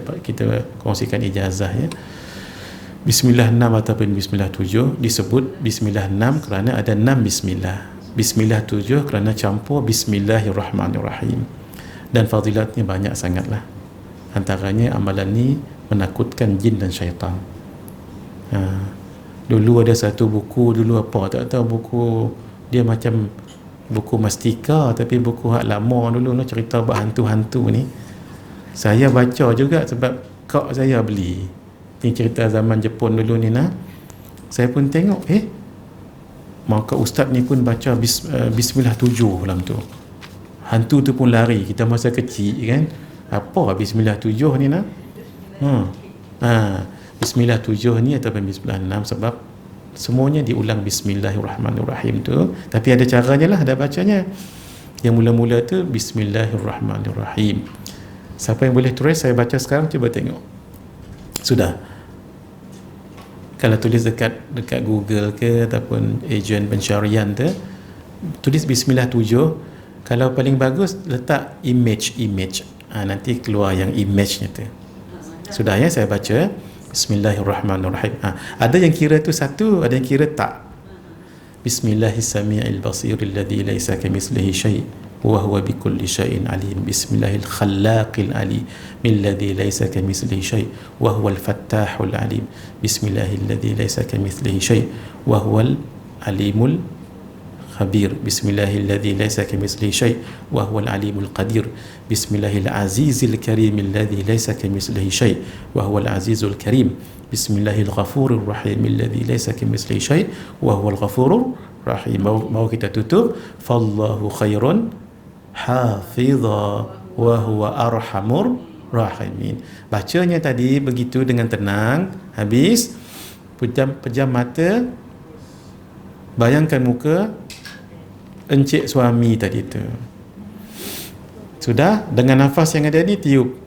[SPEAKER 2] kongsikan ijazah ya. Bismillah 6 ataupun Bismillah 7 disebut Bismillah 6 kerana ada 6 Bismillah. Bismillah 7 kerana campur Bismillahirrahmanirrahim. Dan fadilatnya banyak sangatlah. Antaranya amalan ni menakutkan jin dan syaitan. Dulu ada satu buku, dulu apa tak tahu, buku dia macam buku mastika, tapi buku hak lama dulu, cerita buat hantu-hantu ni. Saya baca juga sebab kak saya beli. Ini cerita zaman Jepun dulu ni nah. Saya pun tengok, maka ustaz ni pun baca Bismillah 7 dalam tu. hantu tu pun lari. Kita masa kecil kan, apa Bismillah 7 ni nak? Bismillah 7 ni ataupun Bismillah 6, sebab semuanya diulang Bismillahirrahmanirrahim tu, tapi ada caranya lah, ada bacanya. Yang mula-mula tu Bismillahirrahmanirrahim. Siapa yang boleh tulis, saya baca sekarang, cuba tengok. Sudah. Kalau tulis dekat Google ke ataupun ejen pencarian tu, tulis Bismillah 7. Kalau paling bagus letak image. Nanti keluar yang image-nya tu. Sudah ya, saya baca Bismillahirrahmanirrahim. Ada yang kira tu satu, ada yang kira tak. Bismillahis-sami'il basiril ladzi laisa kamitslihi syai' wa huwa bikulli syai'in alim. Bismillahil khallaqil alim alladzi laisa kamitslihi syai' wa huwal fattahul alim. Bismillahil ladzi laisa kamitslihi syai' wa huwal alimul khabir. Bismillahil ladzi laisa kamitslihi syai' wa huwal alimul qadir. Bismillahil azizil karim alladzi laisa kamitslihi syai' wa huwal azizul karim. Bismillahil ghafurur rahim alladzi laisa kamitslihi syai' wa huwal ghafurur rahim. Mau kita tutup, fallahu khairun hafidha wa huwa arhamur rahimin. Bacanya tadi begitu dengan tenang. Habis pejam mata, bayangkan muka encik suami tadi tu. Sudah, dengan nafas yang ada ni tiup.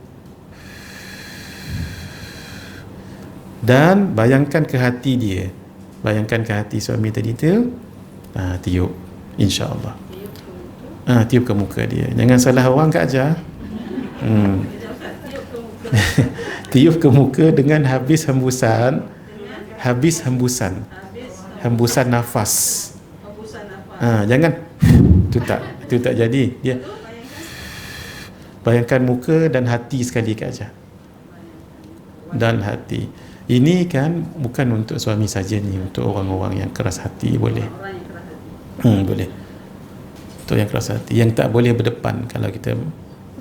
[SPEAKER 2] Dan bayangkan ke hati dia. Bayangkan ke hati suami tadi tu. Tiup, insya-Allah. Tiup ke muka dia. Jangan salah orang Kak Ajar. Tiup ke muka dengan habis hembusan nafas. Jangan itu tak jadi. Dia bayangkan muka dan hati sekali Kak Ajar. Dan hati. Ini kan bukan untuk suami saja ni, untuk orang-orang yang keras hati boleh. Boleh. Untuk yang keras hati, yang tak boleh berdepan.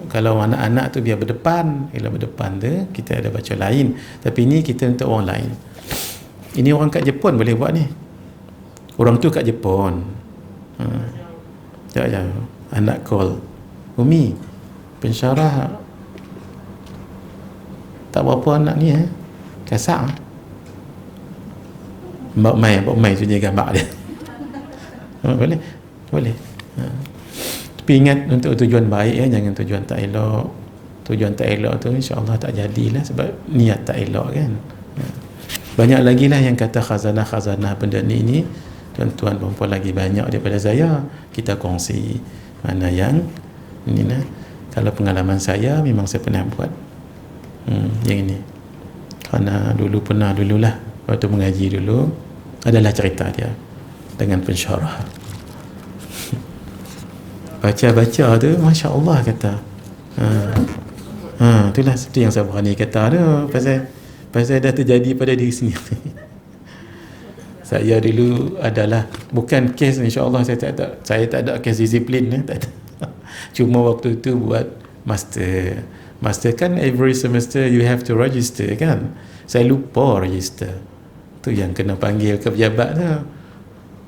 [SPEAKER 2] Kalau anak-anak tu biar berdepan, kalau berdepan tu kita ada baca lain. Tapi ini kita untuk orang lain. Ini orang kat Jepun boleh buat ni. Orang tu kat Jepun. Sekejap, anak call, Umi, pensyarah tak berapa anak ni kasar. Mbak Mai tu jaga mak dia. Boleh. Tapi ingat untuk tujuan baik jangan tujuan tak elok. Tujuan tak elok tu insya-Allah tak jadilah sebab niat tak elok kan. Banyak lagi lah yang kata khazanah benda ni. Tuan-tuan perempuan lagi banyak daripada saya. Kita kongsi mana yang ini lah. Kalau pengalaman saya memang saya pernah buat yang ini. Kerana dululah waktu mengaji dulu adalah cerita dia dengan pensyarah. Baca tu Masya Allah kata. Itulah seperti yang saya berani kata tu. Pasal dah terjadi pada diri sendiri. Saya dulu adalah bukan kes, insya-Allah saya tak ada kes disiplin tak ada. Cuma waktu tu buat master kan every semester you have to register kan. Saya lupa register. Tu yang kena panggil ke pejabat tu.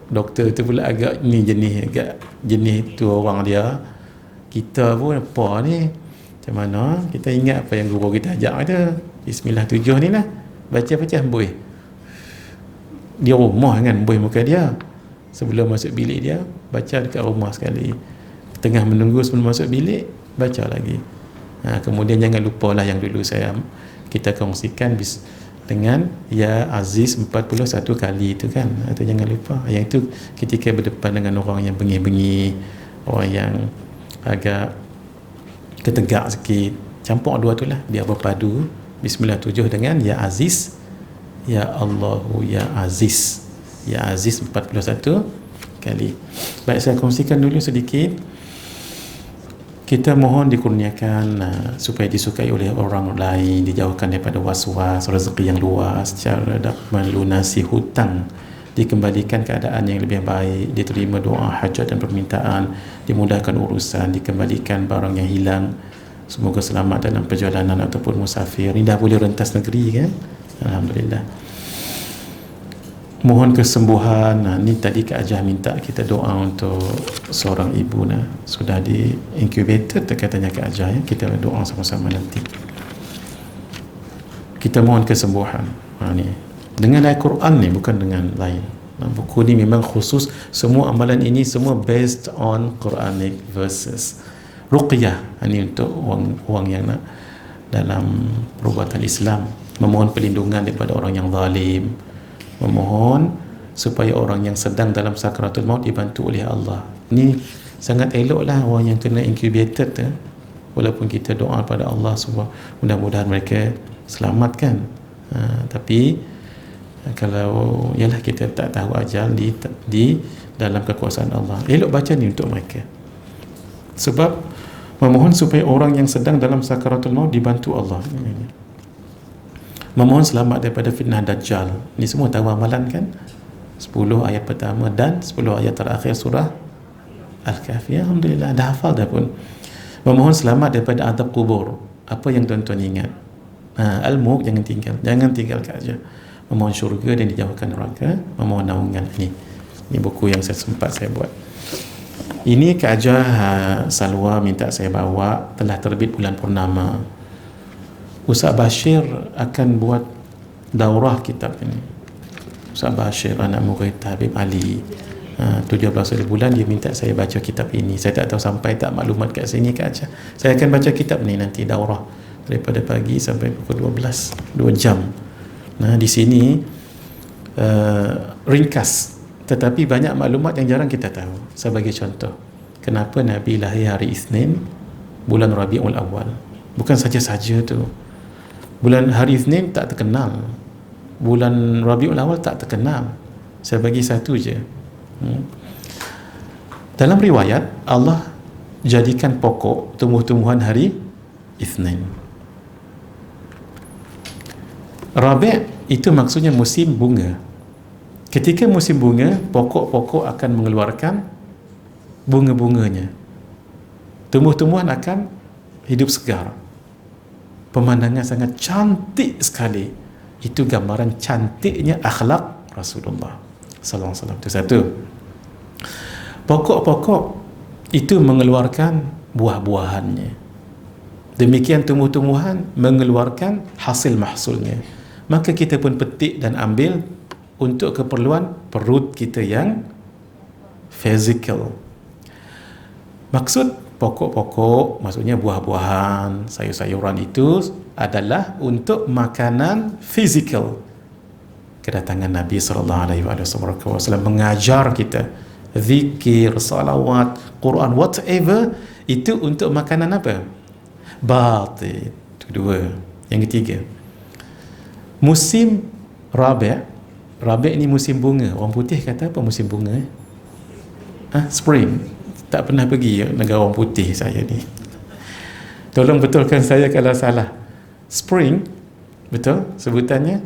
[SPEAKER 2] Doktor tu pula agak jenis tu orang dia. Kita pun apa ni? Macam mana? Kita ingat apa yang guru kita ajar tu. Bismillah 7 ni lah. Baca-baca hembui. Di rumah kan hembui muka dia. Sebelum masuk bilik dia, baca dekat rumah sekali. Tengah menunggu sebelum masuk bilik, baca lagi. Kemudian jangan lupa lah yang dulu kita kongsikan dengan Ya Aziz 41 kali itu kan. Itu jangan lupa. Yang itu ketika berdepan dengan orang yang bengi-bengi, orang yang agak ketegak sikit, campur dua tu lah biar berpadu. Bismillah 7 dengan Ya Aziz, Ya Allahu Ya Aziz. Ya Aziz 41 kali. Baik, saya kongsikan dulu sedikit. Kita mohon dikurniakan supaya disukai oleh orang lain, dijauhkan daripada was-was, rezeki yang luas, cara melunasi hutang, dikembalikan keadaan yang lebih baik, diterima doa hajat dan permintaan, dimudahkan urusan, dikembalikan barang yang hilang. Semoga selamat dalam perjalanan ataupun musafir. Ini dah boleh rentas negeri kan? Alhamdulillah. mohon kesembuhan. Ni tadi Kak Ajah minta kita doa untuk seorang ibu sudah di incubator katanya Kak Ajah ya. Kita doa sama-sama nanti. Kita mohon kesembuhan. Ni dengan ayat Quran ni, bukan dengan lain. Buku ni memang khusus, semua amalan ini semua based on Quranic verses. Ruqyah ni untuk orang yang nak dalam perubatan Islam, memohon perlindungan daripada orang yang zalim, memohon supaya orang yang sedang dalam sakaratul maut dibantu oleh Allah. Ni sangat eloklah orang yang kena incubated tu, walaupun kita doa pada Allah semua mudah-mudahan mereka selamat kan. Tapi kalau ialah kita tak tahu ajal di dalam kekuasaan Allah, elok baca ni untuk mereka, sebab memohon supaya orang yang sedang dalam sakaratul maut dibantu Allah, memohon selamat daripada fitnah Dajjal. Ni semua tahu amalan kan, 10 ayat pertama dan 10 ayat terakhir surah Al-Kahfi. Alhamdulillah dah hafal dah pun. Memohon selamat daripada adab kubur. Apa yang tuan-tuan ingat? Al-Mulk jangan tinggalkan aja. Memohon syurga dan dijauhkan neraka, memohon naungan. Ini buku yang saya buat. Ini Kak Ajah Salwa minta saya bawa, telah terbit bulan purnama. Ustaz Bashir akan buat daurah kitab ini. Ustaz Bashir, anak murid Habib Ali, 17 hari bulan dia minta saya baca kitab ini. Saya tak tahu sampai tak maklumat kat sini Kak Ajah. Saya akan baca kitab ni nanti, daurah daripada pagi sampai pukul 12, 2 jam. Di sini ringkas, tetapi banyak maklumat yang jarang kita tahu. Sebagai contoh, kenapa Nabi lahir hari Isnin, bulan Rabiul Awal. Bukan saja-saja tu. Bulan hari Isnin tak terkenal, bulan Rabiul Awal tak terkenal. Saya bagi satu je. Dalam riwayat, Allah jadikan pokok tumbuh-tumbuhan hari Isnin. Rabi' itu maksudnya musim bunga. Ketika musim bunga, pokok-pokok akan mengeluarkan bunga-bunganya. Tumbuh-tumbuhan akan hidup segar. Pemandangan sangat cantik sekali. Itu gambaran cantiknya akhlak Rasulullah sallallahu alaihi wasallam. Itu satu. Pokok-pokok itu mengeluarkan buah-buahannya. Demikian tumbuh-tumbuhan mengeluarkan hasil mahsulnya. Maka kita pun petik dan ambil untuk keperluan perut kita yang physical. Maksud pokok-pokok, maksudnya buah-buahan, sayur-sayuran itu adalah untuk makanan physical. Kedatangan Nabi SAW mengajar kita zikir, salawat, Quran, whatever, itu untuk makanan apa? Batin. Itu dua. Yang ketiga, musim Rabi' ni musim bunga. Orang putih kata apa musim bunga? Spring. Tak pernah pergi negara orang putih saya ni. Tolong betulkan saya kalau salah. Spring, betul sebutannya?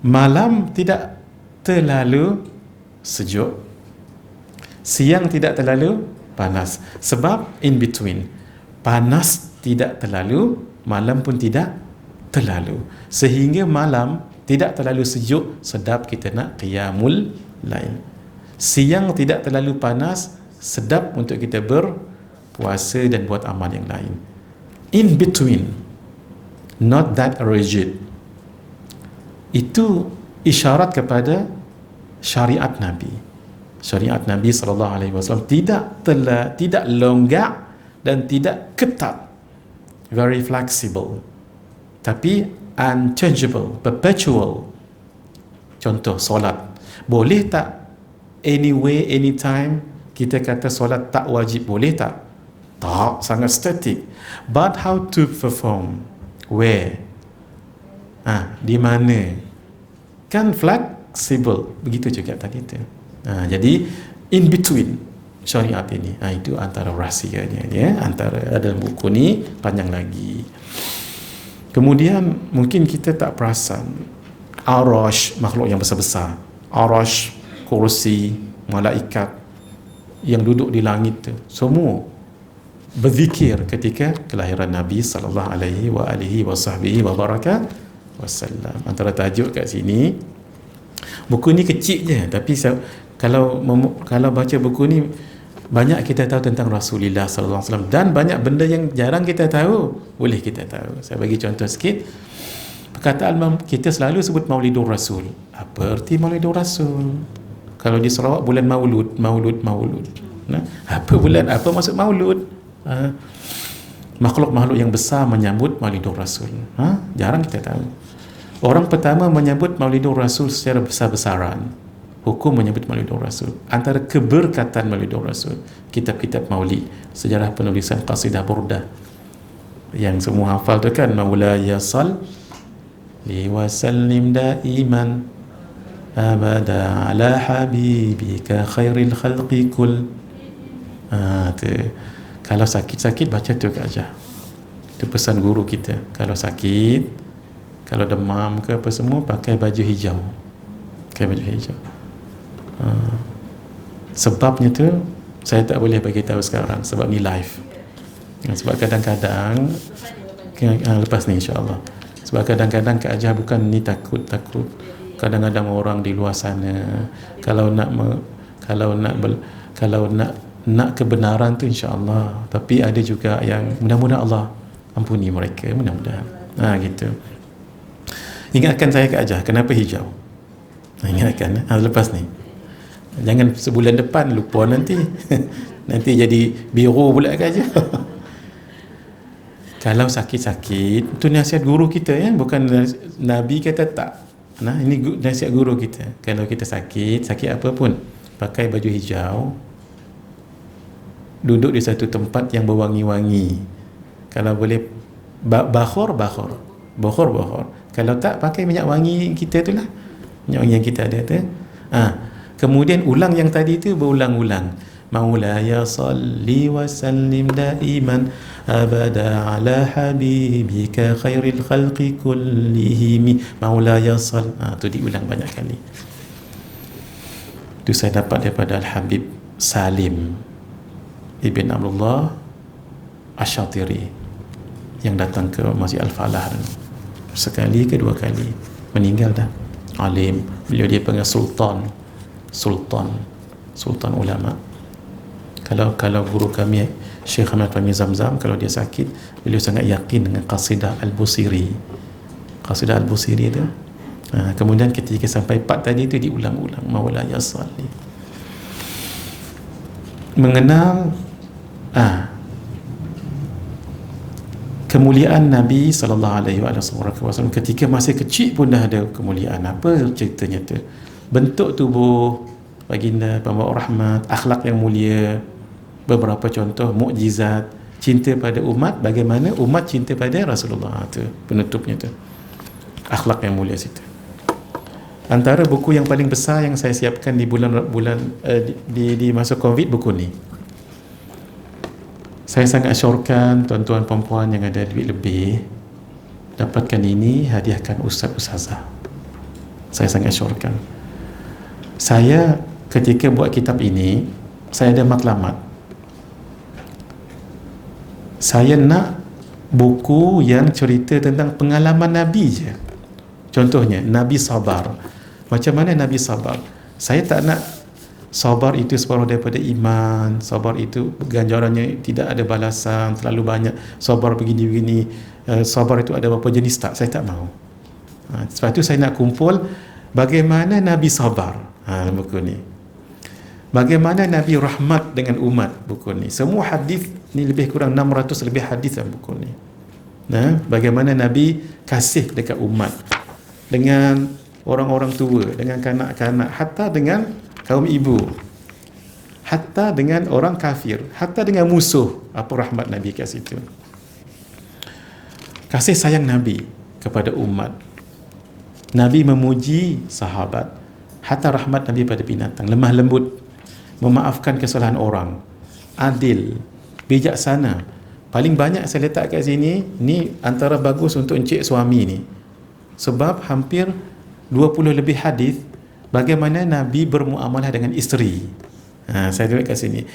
[SPEAKER 2] Malam tidak terlalu sejuk, siang tidak terlalu panas. Sebab in between. Panas tidak terlalu, malam pun tidak terlalu, sehingga malam tidak terlalu sejuk, sedap kita nak qiyamul lail. Siang tidak terlalu panas, sedap untuk kita berpuasa dan buat amal yang lain. In between, not that rigid. Itu isyarat kepada syariat Nabi. Syariat Nabi SAW tidak longgar dan tidak ketat, very flexible, tapi unchangeable, perpetual. Contoh solat, boleh tak anyway, anytime kita kata solat tak wajib? Boleh tak? Tak, sangat static. But how to perform? Where? Di mana? Kan flexible. Begitu juga tadi tu. Jadi in between syariat ini. Itu antara rahsianya ya. Antara dalam buku ni panjang lagi. Kemudian mungkin kita tak perasan, Arash, makhluk yang besar-besar, Arash, kursi, malaikat yang duduk di langit tu, semua berzikir ketika kelahiran Nabi sallallahu alaihi wa alihi wasallam. Antara tajuk kat sini, Buku ni kecil je, tapi kalau baca buku ni, banyak kita tahu tentang Rasulullah sallallahu alaihi wasallam, dan banyak benda yang jarang kita tahu boleh kita tahu. Saya bagi contoh sikit. Perkataan kita selalu sebut Maulidur Rasul. Apa erti Maulidur Rasul? Kalau di Sarawak bulan Maulud. Nah, apa maksud Maulud? Makhluk-makhluk yang besar menyambut Maulidur Rasul. Jarang kita tahu. Orang pertama menyambut Maulidur Rasul secara besar-besaran. Hukum menyebut Maulidur Rasul. Antara keberkatan Maulidur Rasul, kitab-kitab Maulid, sejarah penulisan qasidah burdah yang semua hafal tu kan, Maulaya salli wa sallim daiman abada ala habibika khairil khalqi kul. Kalau sakit-sakit baca tu Kak Ajah. Itu pesan guru kita. Kalau sakit, kalau demam ke apa semua, pakai baju hijau. Sebabnya tu saya tak boleh bagi tahu sekarang, sebab ni live. Sebab kadang-kadang lepas ni insya-Allah. Sebab kadang-kadang Kak Ajah bukan ni takut. Kadang-kadang orang di luar sana kalau nak kebenaran tu insya-Allah, tapi ada juga yang mudah-mudahan Allah ampuni mereka, mudah-mudahan. Gitu. Ingatkan saya Kak Ajah, kenapa hijau? Ingatkan lepas ni. Jangan sebulan depan lupa nanti. Nanti jadi biru pula Kak Ajah. Kalau sakit-sakit, itu nasihat guru kita ya, bukan Nabi kata tak. Nah, ini nasihat guru kita. Kalau kita sakit apa pun, pakai baju hijau, duduk di satu tempat yang berwangi-wangi. Kalau boleh bakhor. Kalau tak, pakai minyak wangi kita tu lah, minyak wangi yang kita ada tu. Kemudian ulang yang tadi tu berulang-ulang. Maulaya salli wa sallim daiman abada ala habibika khairil khalqi kullihim. Maulaya sall. Tu diulang banyak kali. Itu saya dapat daripada Al-Habib Salim Ibn Abdullah Asy-Syatiri yang datang ke Masjid Al-Falah sekali ke dua kali, meninggal dah. Alim, beliau dia panggil sultan ulama. Kalau guru kami Syekh Ahmad Fahmi Zamzam, kalau dia sakit, beliau sangat yakin dengan qasidah Al-Busiri tu. Kemudian ketika sampai part tadi tu diulang-ulang, Maulaya salli. Mengenal kemuliaan Nabi sallallahu alaihi wasallam ketika masih kecil pun dah ada kemuliaan. Apa ceritanya tu? Bentuk tubuh baginda, pembawa rahmat, akhlak yang mulia, beberapa contoh mukjizat, cinta pada umat, bagaimana umat cinta pada Rasulullah, tu penutupnya tu. Akhlak yang mulia situ. Antara buku yang paling besar yang saya siapkan di bulan di masa Covid, buku ni. Saya sangat syorkan tuan-tuan perempuan yang ada duit lebih dapatkan ini, hadiahkan ustaz-ustazah. Saya sangat syorkan. Saya ketika buat kitab ini, saya ada matlamat. Saya nak buku yang cerita tentang pengalaman Nabi je. Contohnya, Nabi sabar. Macam mana Nabi sabar? Saya tak nak sabar itu separuh daripada iman, sabar itu ganjarannya tidak ada balasan, terlalu banyak, sabar begini-begini, sabar itu ada berapa jenis, tak, saya tak mahu. Sebab itu saya nak kumpul bagaimana Nabi sabar, buku ni. Bagaimana Nabi rahmat dengan umat, buku ni. Semua hadis ni lebih kurang 600 lebih hadis dalam buku ni. Bagaimana Nabi kasih dekat umat, dengan orang-orang tua, dengan kanak-kanak, hatta dengan kaum ibu, hatta dengan orang kafir, hatta dengan musuh. Apa rahmat Nabi kat situ. Kasih sayang Nabi kepada umat. Nabi memuji sahabat, hatta rahmat Nabi pada binatang, lemah lembut, memaafkan kesalahan orang, adil, bijaksana. Paling banyak saya letak kat sini, ni antara bagus untuk encik suami ni. Sebab hampir 20 lebih hadis bagaimana Nabi bermuamalah dengan isteri. Saya tulis kat sini.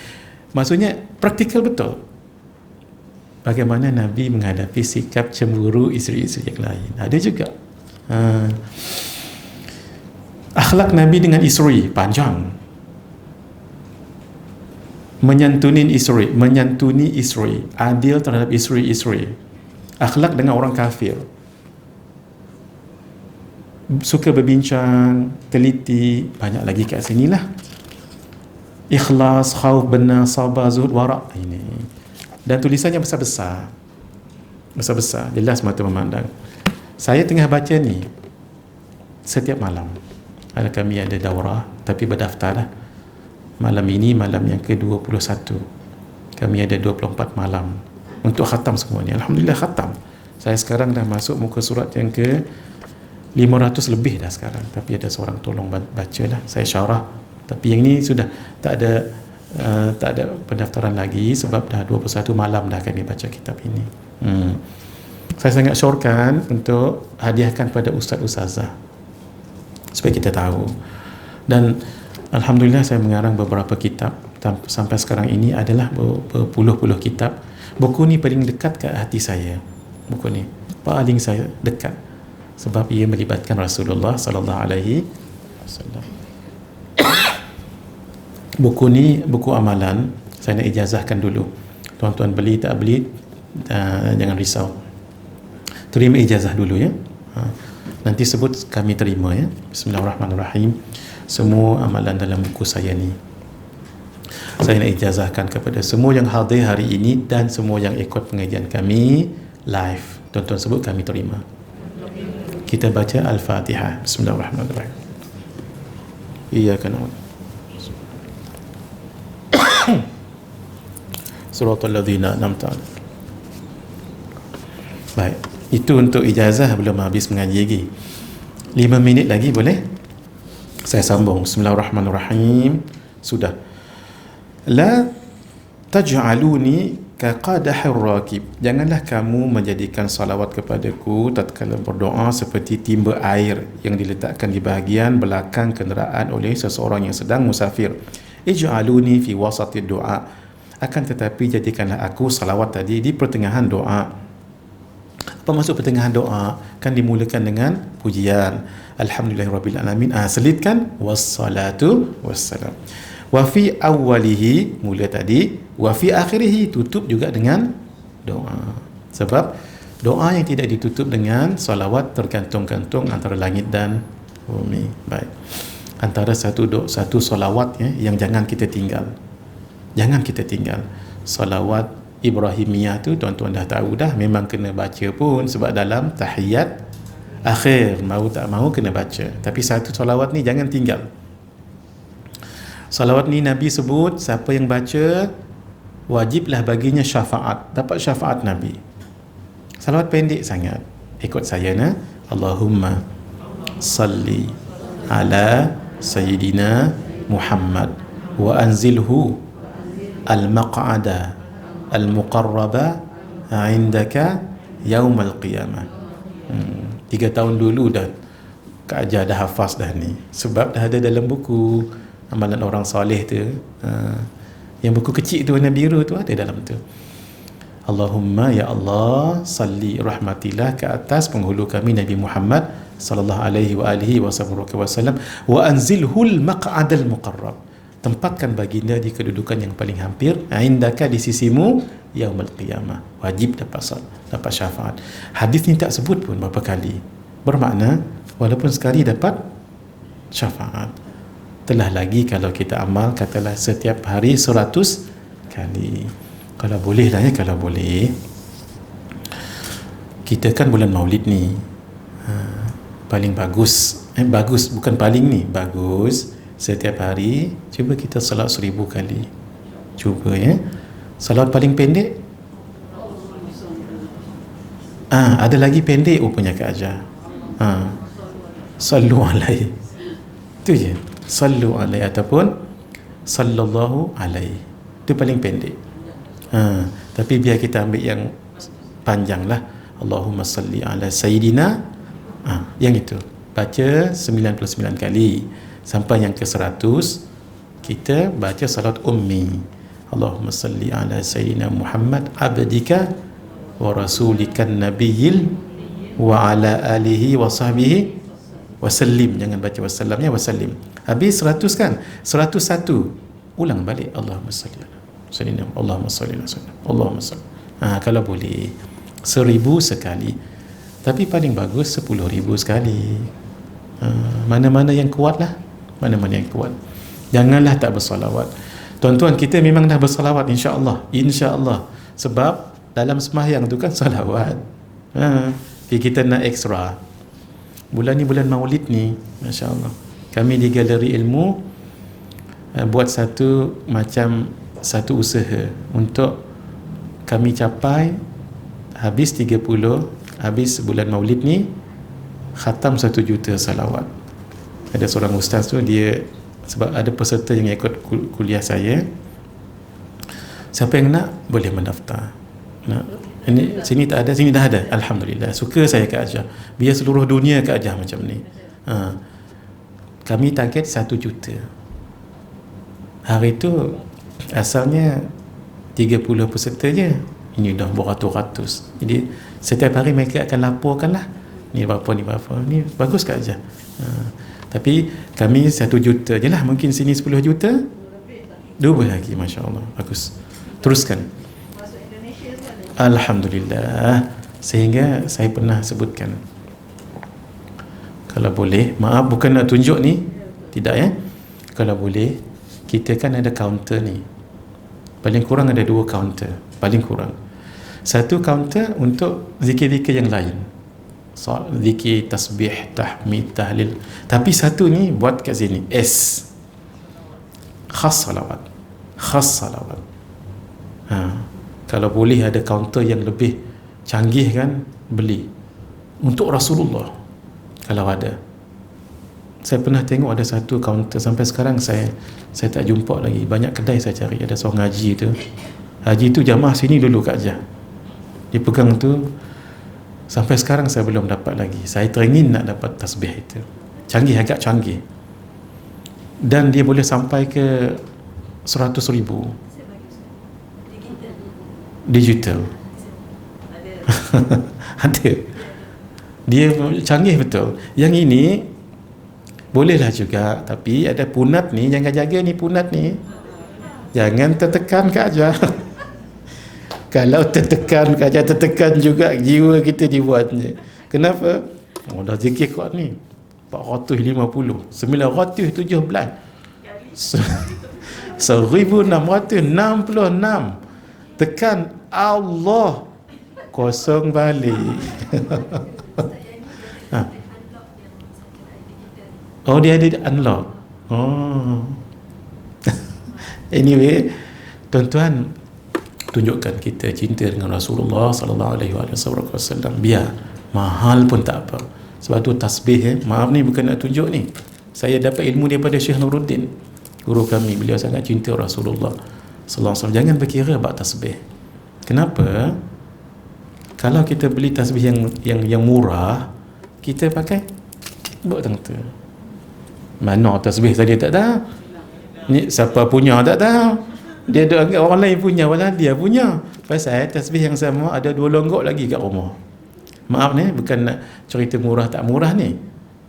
[SPEAKER 2] Maksudnya praktikal betul. Bagaimana Nabi menghadapi sikap cemburu isteri-isteri yang lain. Ada juga. Akhlak Nabi dengan isteri panjang. Menyantuni isteri, adil terhadap isteri. Akhlak dengan orang kafir, suka berbincang, teliti, banyak lagi kat sini lah. Ikhlas, khauf, benar, sabar, zuhud, wara'. Ini. Dan tulisannya besar-besar, jelas mata memandang. Saya tengah baca ni setiap malam. Kami ada daurah, tapi berdaftar dah. Malam ini malam yang ke-21. Kami ada 24 malam untuk khatam semuanya. Alhamdulillah khatam. Saya sekarang dah masuk muka surat yang ke 500 lebih dah sekarang. Tapi ada seorang tolong baca lah. Saya syarah. Tapi yang ni sudah tak ada pendaftaran lagi sebab dah 21 malam dah kami baca kitab ini. Saya sangat syorkan untuk hadiahkan pada ustaz-ustazah supaya kita tahu. Dan alhamdulillah saya mengarang beberapa kitab sampai sekarang ini adalah berpuluh-puluh kitab. Buku ni paling dekat kat hati saya. Buku ni paling saya dekat sebab ia melibatkan Rasulullah sallallahu alaihi wasallam. Buku ni buku amalan. Saya nak ijazahkan dulu. Tuan-tuan beli tak beli jangan risau. Terima ijazah dulu ya. Nanti sebut kami terima ya. Bismillahirrahmanirrahim. Semua amalan dalam buku saya ni saya nak ijazahkan kepada semua yang hadir hari ini dan semua yang ikut pengajian kami live. Tuan-tuan sebut kami terima. Kita baca Al-Fatihah. Bismillahirrahmanirrahim. Iyyaka na'budu. Suratul ladzina an'amta 'alaihim. Baik, itu untuk ijazah. Belum habis mengaji lagi. 5 minit lagi boleh? Saya sambung. Bismillahirrahmanirrahim. Sudah. La taj'aluni kaqadahir rakib. Janganlah kamu menjadikan salawat kepadaku tatkala berdoa seperti timba air yang diletakkan di bahagian belakang kenderaan oleh seseorang yang sedang musafir. Ij'aluni fi wasati doa. Akan tetapi jadikanlah aku salawat tadi di pertengahan doa. Apa maksud pertengahan doa? Kan dimulakan dengan pujian Alhamdulillahirabbil alamin. Selitkan wassalatu wassalam. Wa fi awwalihi, mula tadi, wa fi akhirihi, tutup juga dengan doa. Sebab doa yang tidak ditutup dengan salawat tergantung-gantung antara langit dan bumi. Baik. Antara satu salawat yang jangan kita tinggal. Jangan kita tinggal. Salawat Ibrahimiyah tu tuan-tuan dah tahu dah, memang kena baca pun sebab dalam tahiyat akhir mau tak mau kena baca. Tapi satu salawat ni jangan tinggal. Salawat ni Nabi sebut siapa yang baca wajiblah baginya syafaat, dapat syafaat Nabi. Salawat pendek sangat. Ikut saya nah. Allahumma salli ala sayyidina Muhammad wa anzilhu al-maq'ada al-muqarraba indaka yaumal qiyamah. 3 tahun dulu dah Kak Ajar dah hafaz dah ni sebab dah ada dalam buku amalan orang soleh tu. Yang buku kecil tu warna biru tu ada dalam tu. Allahumma ya Allah salli rahmatillah ke atas penghulu kami Nabi Muhammad sallallahu alaihi wa alihi wasallam wa anzilhul maq'adal muqarrab. Tempatkan baginda di kedudukan yang paling hampir indaka di sisimu yaumul qiyamah. Wajib dapat syafaat. Hadis ni tak sebut pun berapa kali. Bermakna walaupun sekali dapat syafaat. Telah lagi kalau kita amal katalah setiap hari 100 kali. Kalau boleh lah ya, kalau boleh. Kita kan bulan Maulid ni. Paling bagus. Bagus bukan paling ni, bagus. Setiap hari cuba kita salat 1000 kali. Cuba ya. Salat paling pendek ada lagi pendek rupanya Kak Ajar. Sallu alaihi. Itu je. Sallu alaihi ataupun sallallahu alaihi. Itu paling pendek. Tapi biar kita ambil yang panjang lah. Allahumma salli ala sayyidina. Yang itu baca 99 kali. Sampai yang ke-100 kita baca salat ummi. Allahumma salli ala sayyidina Muhammad abdika wa rasulikan nabiyil wa ala alihi wa sahbihi Wasallim, jangan baca wasallam ya, wasallim. Habis 100 kan, 101 ulang balik Allahumma salli ala sayyidina, Allahumma salli ala sayyidina, Allahumma salli. Kalau boleh 1000 sekali, tapi paling bagus 10,000 sekali. Mana-mana yang kuat lah, mana-mana yang kuat. Janganlah tak bersolawat. Tuan-tuan, kita memang dah bersolawat insya-Allah, insya-Allah. Sebab dalam sembahyang tu kan solawat. Kita nak ekstra. Bulan ni bulan Maulid ni, masya-Allah. Kami di Galeri Ilmu buat satu usaha untuk kami capai habis 30, habis bulan Maulid ni khatam 1 juta salawat. Ada seorang ustaz tu, dia sebab ada peserta yang ikut kuliah saya, siapa yang nak boleh mendaftar. Ini sini tak ada, sini dah ada. Alhamdulillah. Suka saya ke ajar. Biar seluruh dunia ke ajar macam ni. Kami target 1 juta. Hari tu asalnya 30 peserta je. Ini dah beratus-ratus. Jadi setiap hari mereka akan laporkan lah, ni berapa, ni berapa. Ni bagus ke ajar. Tapi kami 1 juta je lah. Mungkin sini 10 juta. 2 lagi, Masya Allah. Bagus. Teruskan. Alhamdulillah. Sehingga saya pernah sebutkan, kalau boleh, maaf bukan nak tunjuk ni, tidak ya, kalau boleh kita kan ada kaunter ni, paling kurang ada 2 kaunter, paling kurang. Satu kaunter untuk zikir-zikir yang lain, zikir, tasbih, tahmid, tahlil. Tapi satu ni buat kat sini, S, khas salawat. Khas salawat. Kalau boleh ada kaunter yang lebih canggih kan, beli untuk Rasulullah kalau ada. Saya pernah tengok ada satu kaunter, sampai sekarang saya tak jumpa lagi. Banyak kedai saya cari. Ada seorang haji tu, haji tu jamaah sini dulu kat Jah, dia pegang tu. Sampai sekarang saya belum dapat lagi. Saya teringin nak dapat tasbih itu. Canggih, agak canggih. Dan dia boleh sampai ke 100,000 digital. Ada. Dia canggih betul. Yang ini bolehlah juga, tapi ada punat ni, jangan jaga ni punat ni. Jangan tertekan ke aja. Kalau tertekan ke aja, tertekan juga jiwa kita dibuatnya. Kenapa? Dah zikir kuat ni 450, 917, 1666. Tekan Allah, kosong balik. Oh, dia ada unlock. Oh. Anyway, tuan-tuan, tunjukkan kita cinta dengan Rasulullah sallallahu alaihi wasallam. Biar mahal pun tak apa. Sebab tu tasbih, maaf ni bukan nak tunjuk ni. Saya dapat ilmu daripada Syekh Nuruddin, guru kami. Beliau sangat cinta Rasulullah sallallahu alaihi wasallam. Jangan berkira bab tasbih. Kenapa? Kalau kita beli tasbih yang murah, kita pakai buat tengah. Mana tasbih tadi tak tahu. Ni siapa punya tak tahu. Dia ada anggap orang lain punya, walau dia punya. Pasal tasbih yang sama ada 2 longgok lagi kat rumah. Maaf ni, bukan nak cerita murah tak murah ni.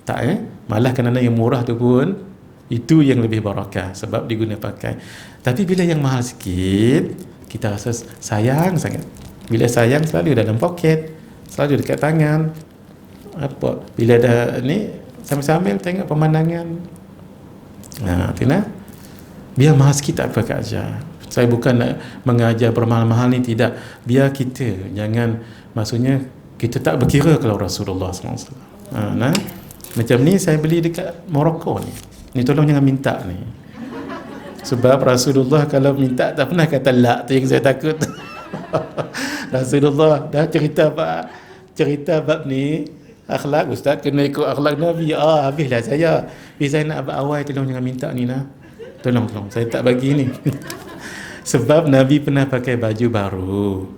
[SPEAKER 2] Tak malah kerana yang murah tu pun itu yang lebih barakah sebab diguna pakai. Tapi bila yang mahal sikit, kita rasa sayang sangat. Bila sayang selalu dalam poket, selalu dekat tangan. Apa? Bila dah ni sambil-sambil tengok pemandangan. Itulah. Biar mahal sikit tak apa Kak Ajar. Saya bukan nak mengajar bermahal-mahal ni, tidak. Biar kita jangan, maksudnya kita tak berkira kalau Rasulullah SAW. Macam ni saya beli dekat Morocco ni. Ni tolong jangan minta ni. Sebab Rasulullah kalau minta tak pernah kata lak, tu yang saya takut. Rasulullah dah cerita bab ni akhlak, ustaz kena ikut akhlak Nabi. Habislah saya. Bila saya nak awal, tolong jangan minta ni lah. Tolong saya tak bagi ni. Sebab Nabi pernah pakai baju baru.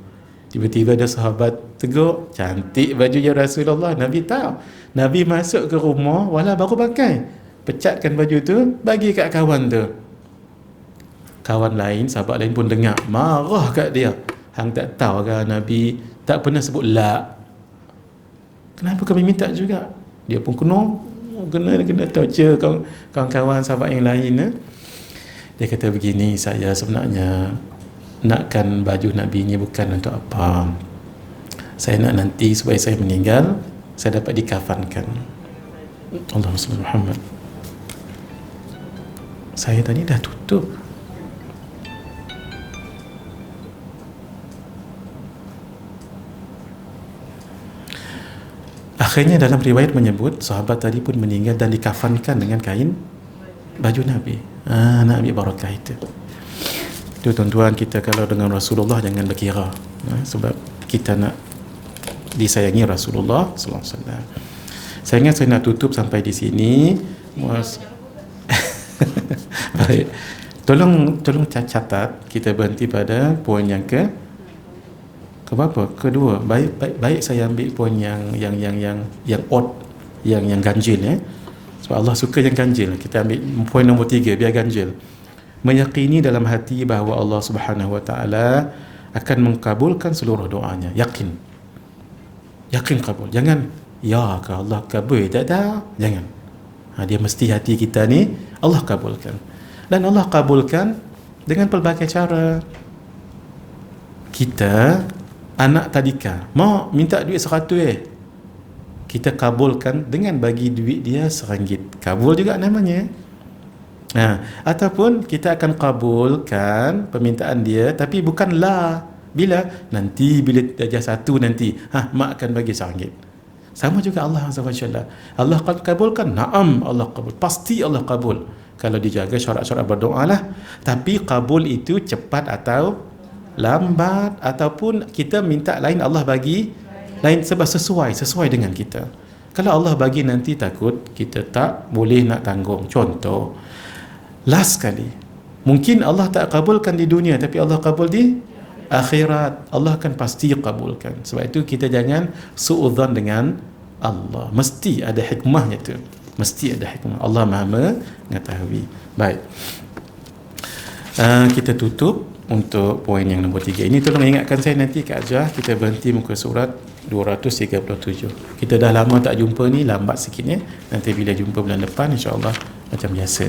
[SPEAKER 2] Tiba-tiba ada sahabat tegur, cantik baju ya Rasulullah. Nabi tahu. Nabi masuk ke rumah walau baru pakai, pecatkan baju tu, bagi kat kawan tu. Kawan lain, sahabat lain pun dengar, marah kat dia. Hang tak tahu ke Nabi tak pernah sebut la? Kenapa kami minta juga? Dia pun kena kena torture kawan-kawan sahabat yang lain. Dia kata begini, saya sebenarnya nakkan baju Nabi ni bukan untuk apa. Saya nak nanti supaya saya meninggal, saya dapat dikafankan. Allahumma salli Muhammad. Saya tadi dah tutup. Akhirnya dalam riwayat menyebut sahabat tadi pun meninggal dan dikafankan dengan kain baju Nabi. Nabi barakah itu. Itu tuan-tuan, kita kalau dengan Rasulullah jangan berkira, sebab kita nak disayangi Rasulullah sallallahu alaihi wasallam. Saya ingat saya nak tutup sampai di sini. Baik. Tolong catat, kita berhenti pada poin yang berapa? Kedua. Baik saya ambil poin yang odd, yang ganjil ya. Sebab Allah suka yang ganjil. Kita ambil poin nombor 3 biar ganjil. Meyakini dalam hati bahawa Allah Subhanahu wa taala akan mengkabulkan seluruh doanya. Yakin kabul. Jangan ya ke Allah kabul, tak. Jangan. Dia mesti hati kita ni Allah kabulkan. Dan Allah kabulkan dengan pelbagai cara. Kita anak tadika mau minta duit 100, kita kabulkan dengan bagi duit dia RM1. Kabul juga namanya. Ataupun kita akan kabulkan permintaan dia, tapi bukanlah bila nanti bila darjah 1 nanti mak akan bagi RM1. Sama juga Allah Azza wa Jalla. Allah kabulkan, na'am, Allah kabul, pasti Allah kabul kalau dijaga syarat-syarat berdoa lah. Tapi kabul itu cepat atau lambat, ataupun kita minta lain Allah bagi lain, sebab sesuai dengan kita. Kalau Allah bagi nanti takut kita tak boleh nak tanggung. Contoh, last sekali, mungkin Allah tak kabulkan di dunia, tapi Allah kabul di akhirat. Allah akan pasti kabulkan. Sebab itu kita jangan suudzon dengan Allah. Mesti ada hikmahnya tu. Mesti ada hikmah. Allah Maha mengetahui. Baik. Kita tutup untuk poin yang nombor 3 ini. Tolong ingatkan saya nanti Kak Ajah, kita berhenti muka surat 237. Kita dah lama tak jumpa ni, lambat sikit ya. Nanti bila jumpa bulan depan insya-Allah macam biasa.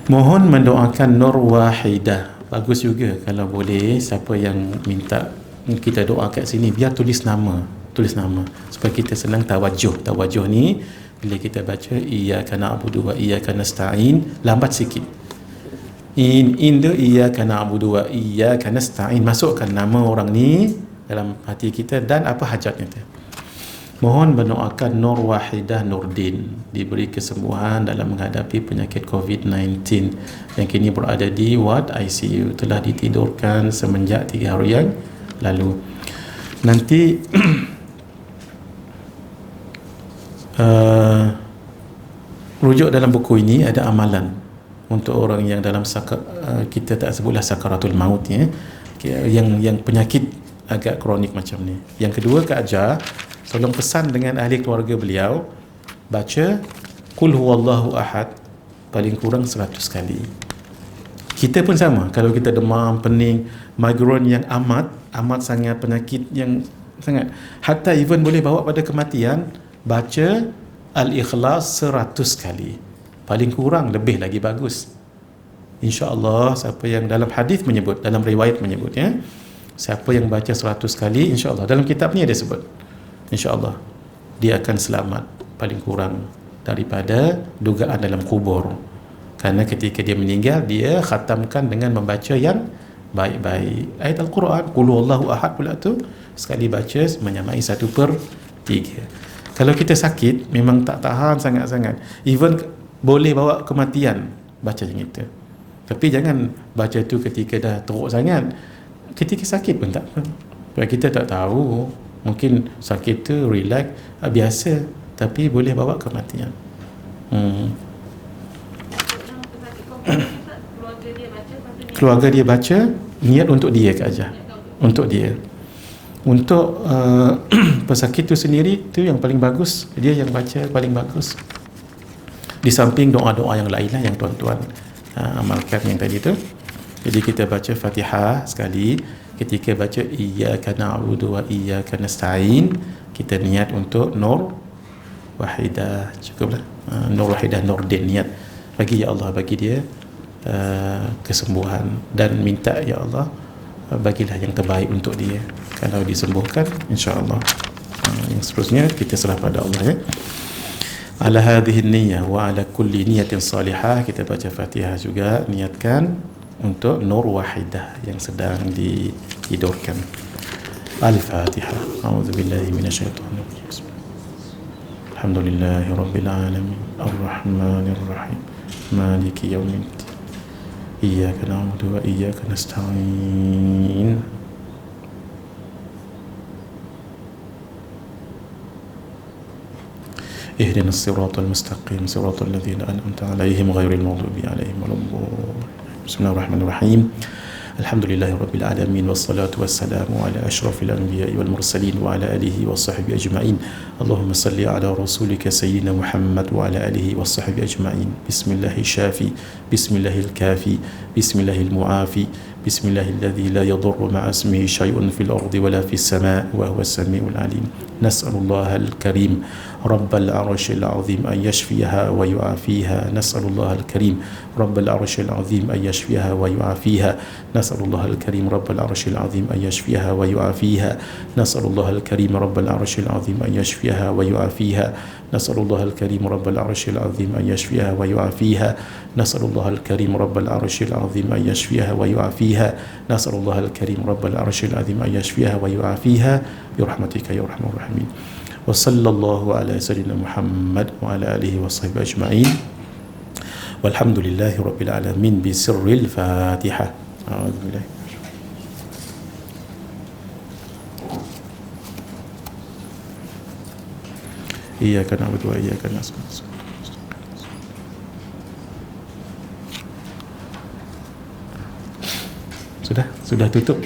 [SPEAKER 2] Mohon mendoakan Nur Wahidah. Bagus juga kalau boleh, siapa yang minta kita doa kat sini biar tulis nama supaya kita senang tawajuh ni bila kita baca iyyaka na'budu wa iyyaka nasta'in, lambat sikit. Inda iyyaka na'budu wa iyyaka nasta'in, masukkan nama orang ni dalam hati kita dan apa hajatnya tu. Mohon mendoakan Nur Wahidah Nurdin diberi kesembuhan dalam menghadapi penyakit COVID-19 yang kini berada di ward ICU. Telah ditidurkan semenjak 3 hari yang lalu. Nanti rujuk dalam buku ini ada amalan untuk orang yang dalam kita tak sebutlah sakaratul maut ya, yang penyakit agak kronik macam ni. Yang kedua, Kak Ajah tolong pesan dengan ahli keluarga beliau baca Qul huwallahu ahad paling kurang 100 kali. Kita pun sama, kalau kita demam, pening, migraine yang amat sangat, penyakit yang sangat, hatta even boleh bawa pada kematian, baca Al-Ikhlas 100 kali. Paling kurang, lebih lagi bagus. InsyaAllah, siapa yang dalam hadis menyebut, dalam riwayat menyebut ya, siapa yang baca 100 kali, insyaAllah, dalam kitab ni ada sebut, insyaAllah dia akan selamat paling kurang daripada dugaan dalam kubur. Kerana ketika dia meninggal, dia khatamkan dengan membaca yang baik-baik. Ayat Al-Quran Qul huwallahu ahad pula tu sekali baca menyamai 1/3. Kalau kita sakit memang tak tahan sangat-sangat, even boleh bawa kematian, baca yang itu. Tapi jangan baca tu ketika dah teruk sangat. Ketika sakit pun tak apa. Sebab kita tak tahu, mungkin sakit tu relax, biasa, tapi boleh bawa kematian. Keluarga dia baca, niat untuk dia Kak Ajah, untuk dia. Untuk pesakit tu sendiri, tu yang paling bagus, dia yang baca paling bagus. Di samping doa-doa yang lain lah yang tuan-tuan amalkan yang tadi tu. Jadi kita baca Fatihah sekali, ketika baca iyyaka na'budu wa iyyaka nasta'in, kita niat untuk Nur Wahidah. Cukuplah. Nur Wahidah Nurdin niat, bagi ya Allah, bagi dia kesembuhan, dan minta ya Allah bagilah yang terbaik untuk dia. Kalau disembuhkan, insya-Allah. Yang seterusnya kita serah pada Allah ya. Ala hadhihi niyyah wa ala kulli niyatin salihah, kita baca Fatihah juga, niatkan untuk Nur Wahidah yang sedang ditidurkan. Al-Fatihah. A'udzubillahi minasyaitonir rajim. Alhamdulillahi rabbil alamin. Ar-Rahmanir Rahim. Maliki yaumiddin. Iyyaka na'budu wa iyyaka nasta'in. اهدنا الصراط المستقيم صراط الذين أنعمت عليهم غير المغضوب عليهم ولا الضالين. بسم الله الرحمن الرحيم. الحمد لله رب العالمين والصلاة والسلام على أشرف الأنبياء والمرسلين وعلى آله وصحبه أجمعين. اللهم صل على رسولك سيدنا محمد وعلى آله وصحبه أجمعين. بسم الله الشافي، بسم الله الكافي، بسم الله المعافي، بسم الله الذي لا يضر مع اسمه شيء في الأرض ولا في السماء وهو السميع العليم. نسأل الله الكريم رب العرش العظيم أن يشفيها ويعافيها. نسأل الله الكريم رب العرش العظيم أن يشفيها ويعافيها. نسأل الله الكريم رب العرش العظيم أن يشفيها ويعافيها. نسأل الله الكريم رب العرش العظيم أن يشفيها ويعافيها. نسأل الله الكريم رب العرش العظيم أن يشفيها ويعافيها. نسأل الله الكريم رب العرش العظيم أن يشفيها ويعافيها. نسأل الله الكريم رب العرش العظيم أن يشفيها ويعافيها برحمتك يا أرحم الراحمين. وصلى الله على سيدنا محمد وعلى آله وصحبه أجمعين. والحمد لله رب العالمين بسر الفاتحة. أعوذ بالله. إياك نعبد وإياك نستعين. Sudah tutup.